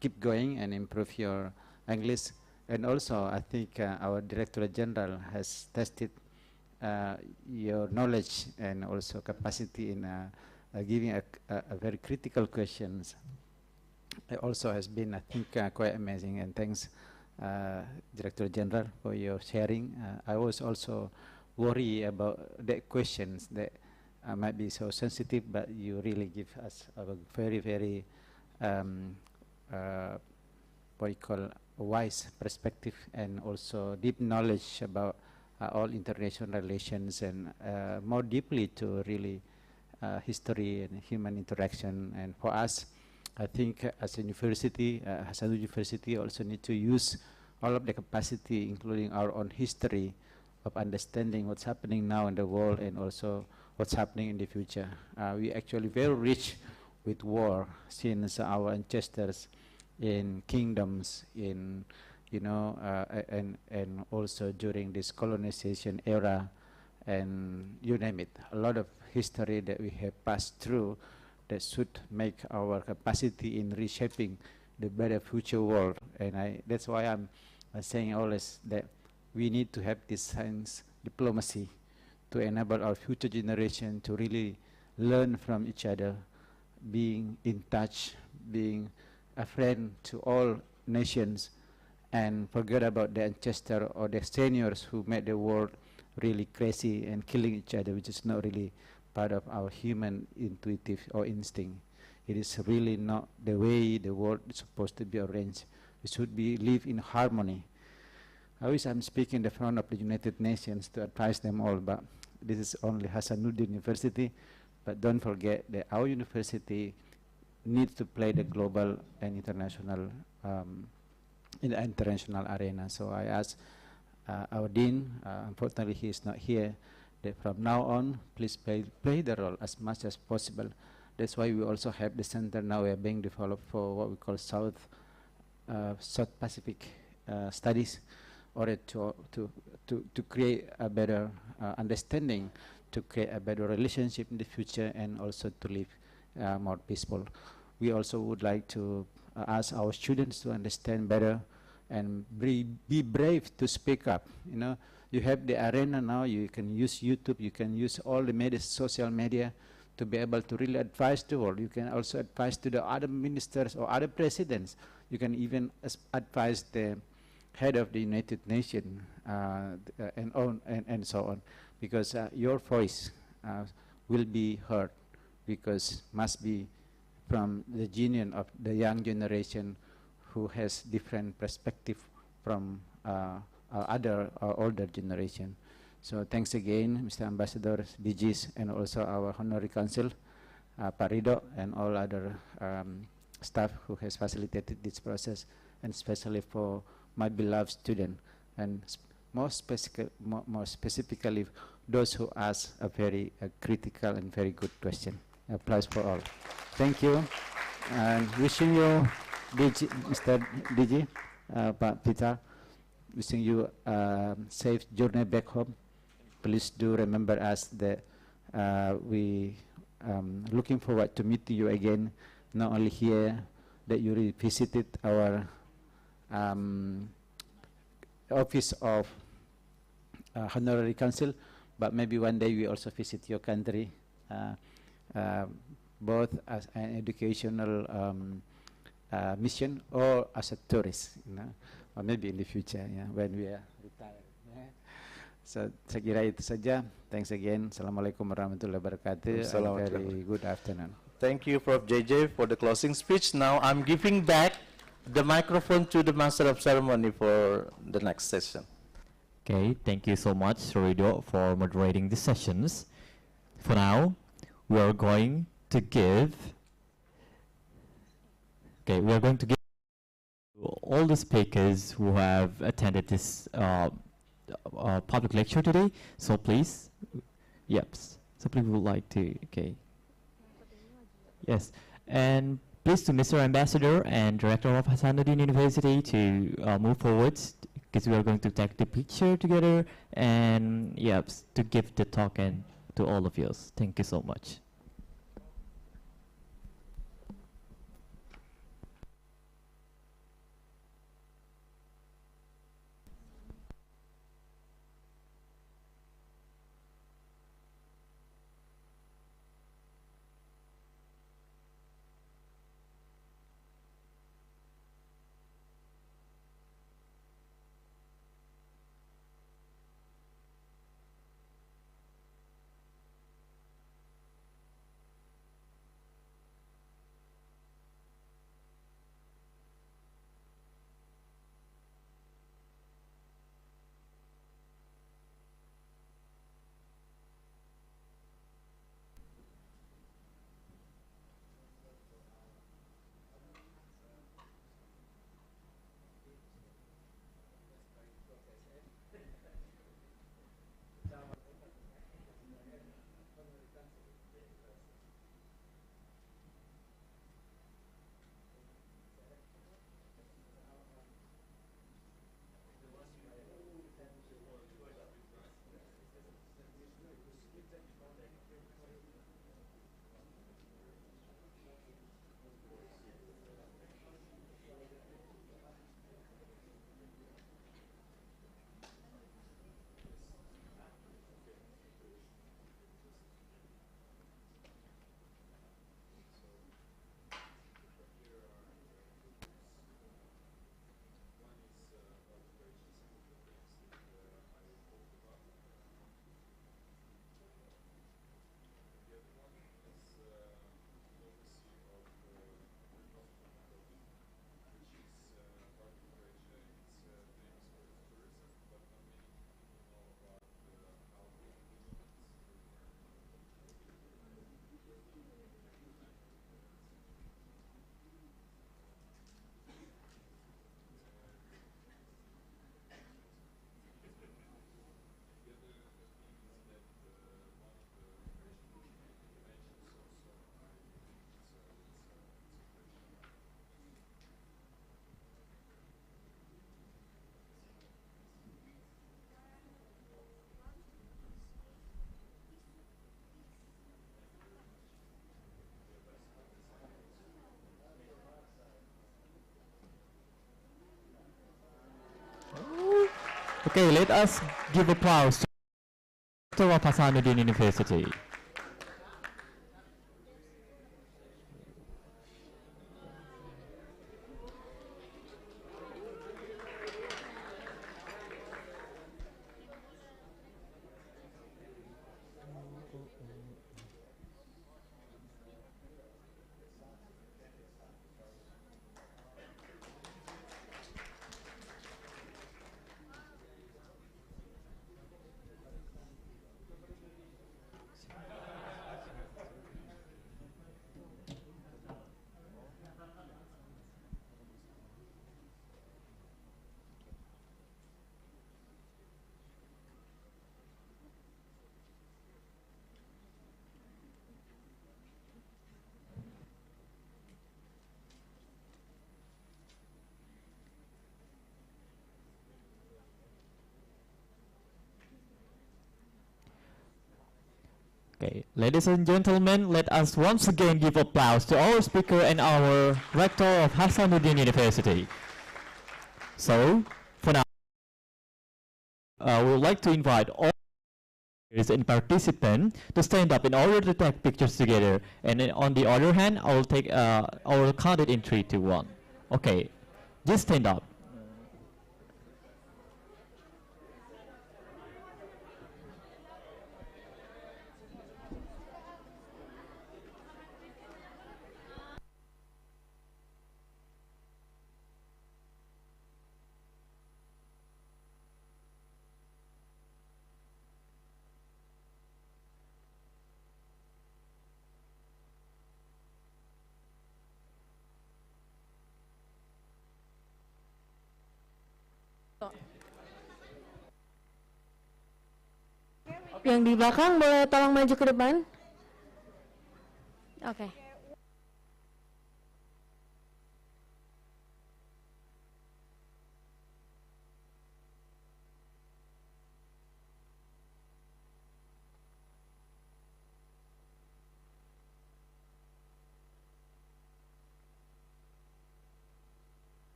keep going and improve your English. And also, I think our Director General has tested your knowledge and also capacity in giving a very critical questions. It also has been, I think, quite amazing. And thanks, Director General, for your sharing. I was also worried about the questions that might be so sensitive, but you really give us a very, very what you call a wise perspective and also deep knowledge about all international relations and more deeply to really history and human interaction. And for us, I think as a university, Hasanuddin University also need to use all of the capacity, including our own history, of understanding what's happening now in the world and also what's happening in the future. We actually very rich with war since our ancestors in kingdoms, in and also during this colonization era, and you name it, a lot of history that we have passed through that should make our capacity in reshaping the better future world. And that's why I'm saying always that we need to have this science diplomacy to enable our future generation to really learn from each other, being in touch, being a friend to all nations, and forget about the ancestor or the seniors who made the world really crazy and killing each other, which is not really part of our human intuitive or instinct. It is really not the way the world is supposed to be arranged. We should live in harmony. I wish I'm speaking in the front of the United Nations to advise them all, but this is only Hasanuddin University. But don't forget that our university needs to play the global and international in the international arena. So I ask our dean, unfortunately he is not here, that from now on, please play the role as much as possible. That's why we also have the center now being developed for what we call South Pacific studies, or to create a better understanding, to create a better relationship in the future, and also to live more peaceful. We also would like to ask our students to understand better and be brave to speak up. You know, you have the arena now. You can use YouTube. You can use all the social media to be able to really advise the world. You can also advise to the other ministers or other presidents. You can even advise the head of the United Nations and so on, because your voice will be heard, because must be from the genuine of the young generation who has different perspective from older generation. So thanks again, Mr. Ambassador, DGs, and also our Honorary Council, Pak Rido, and all other staff who has facilitated this process, and especially for my beloved student, and more specifically, those who ask a very critical and very good question. Applause for all. Thank you, and wishing you, DG, Mr. DG, Pak Peter, wishing you a safe journey back home. Please do remember us that we looking forward to meeting you again, not only here, that you revisited our office of Honorary Council, but maybe one day we also visit your country, both as an educational mission or as a tourist, you know, or maybe in the future, yeah, when we are retired. Yeah. So, saya kira itu saja. Thanks again. Assalamualaikum warahmatullahi wabarakatuh. And very good afternoon. Thank you, Prof. JJ, for the closing speech. Now I'm giving back the microphone to the Master of Ceremony for the next session. Okay, thank you so much, Rido, for moderating the sessions. For now, we are going to give all the speakers who have attended this public lecture today. So please, so please we would like to, yes, and please to Mr. Ambassador and Director of Hasanuddin University to move forward, because we are going to take the picture together, and to give the talk and to all of you. Thank you so much. Okay, let us give applause to Director of Hasanuddin University. Okay, ladies and gentlemen, let us once again give applause to our speaker and our rector of Hasanuddin University. So, for now, we would like to invite all speakers and participants to stand up in order to take pictures together. And then on the other hand, I will count it in 3, 2, 1. Okay, just stand up. Yang di belakang boleh tolong maju ke depan? Oke.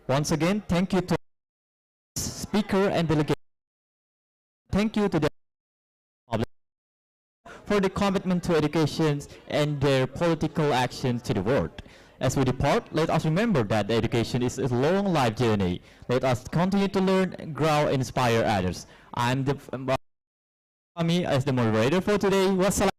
Once again, thank you to speaker and delegate. Thank you to the public for the commitment to education and their political actions to the world. As we depart, let us remember that education is a long life journey. Let us continue to learn, grow, and inspire others. I'm the as the moderator for today. Wassalam.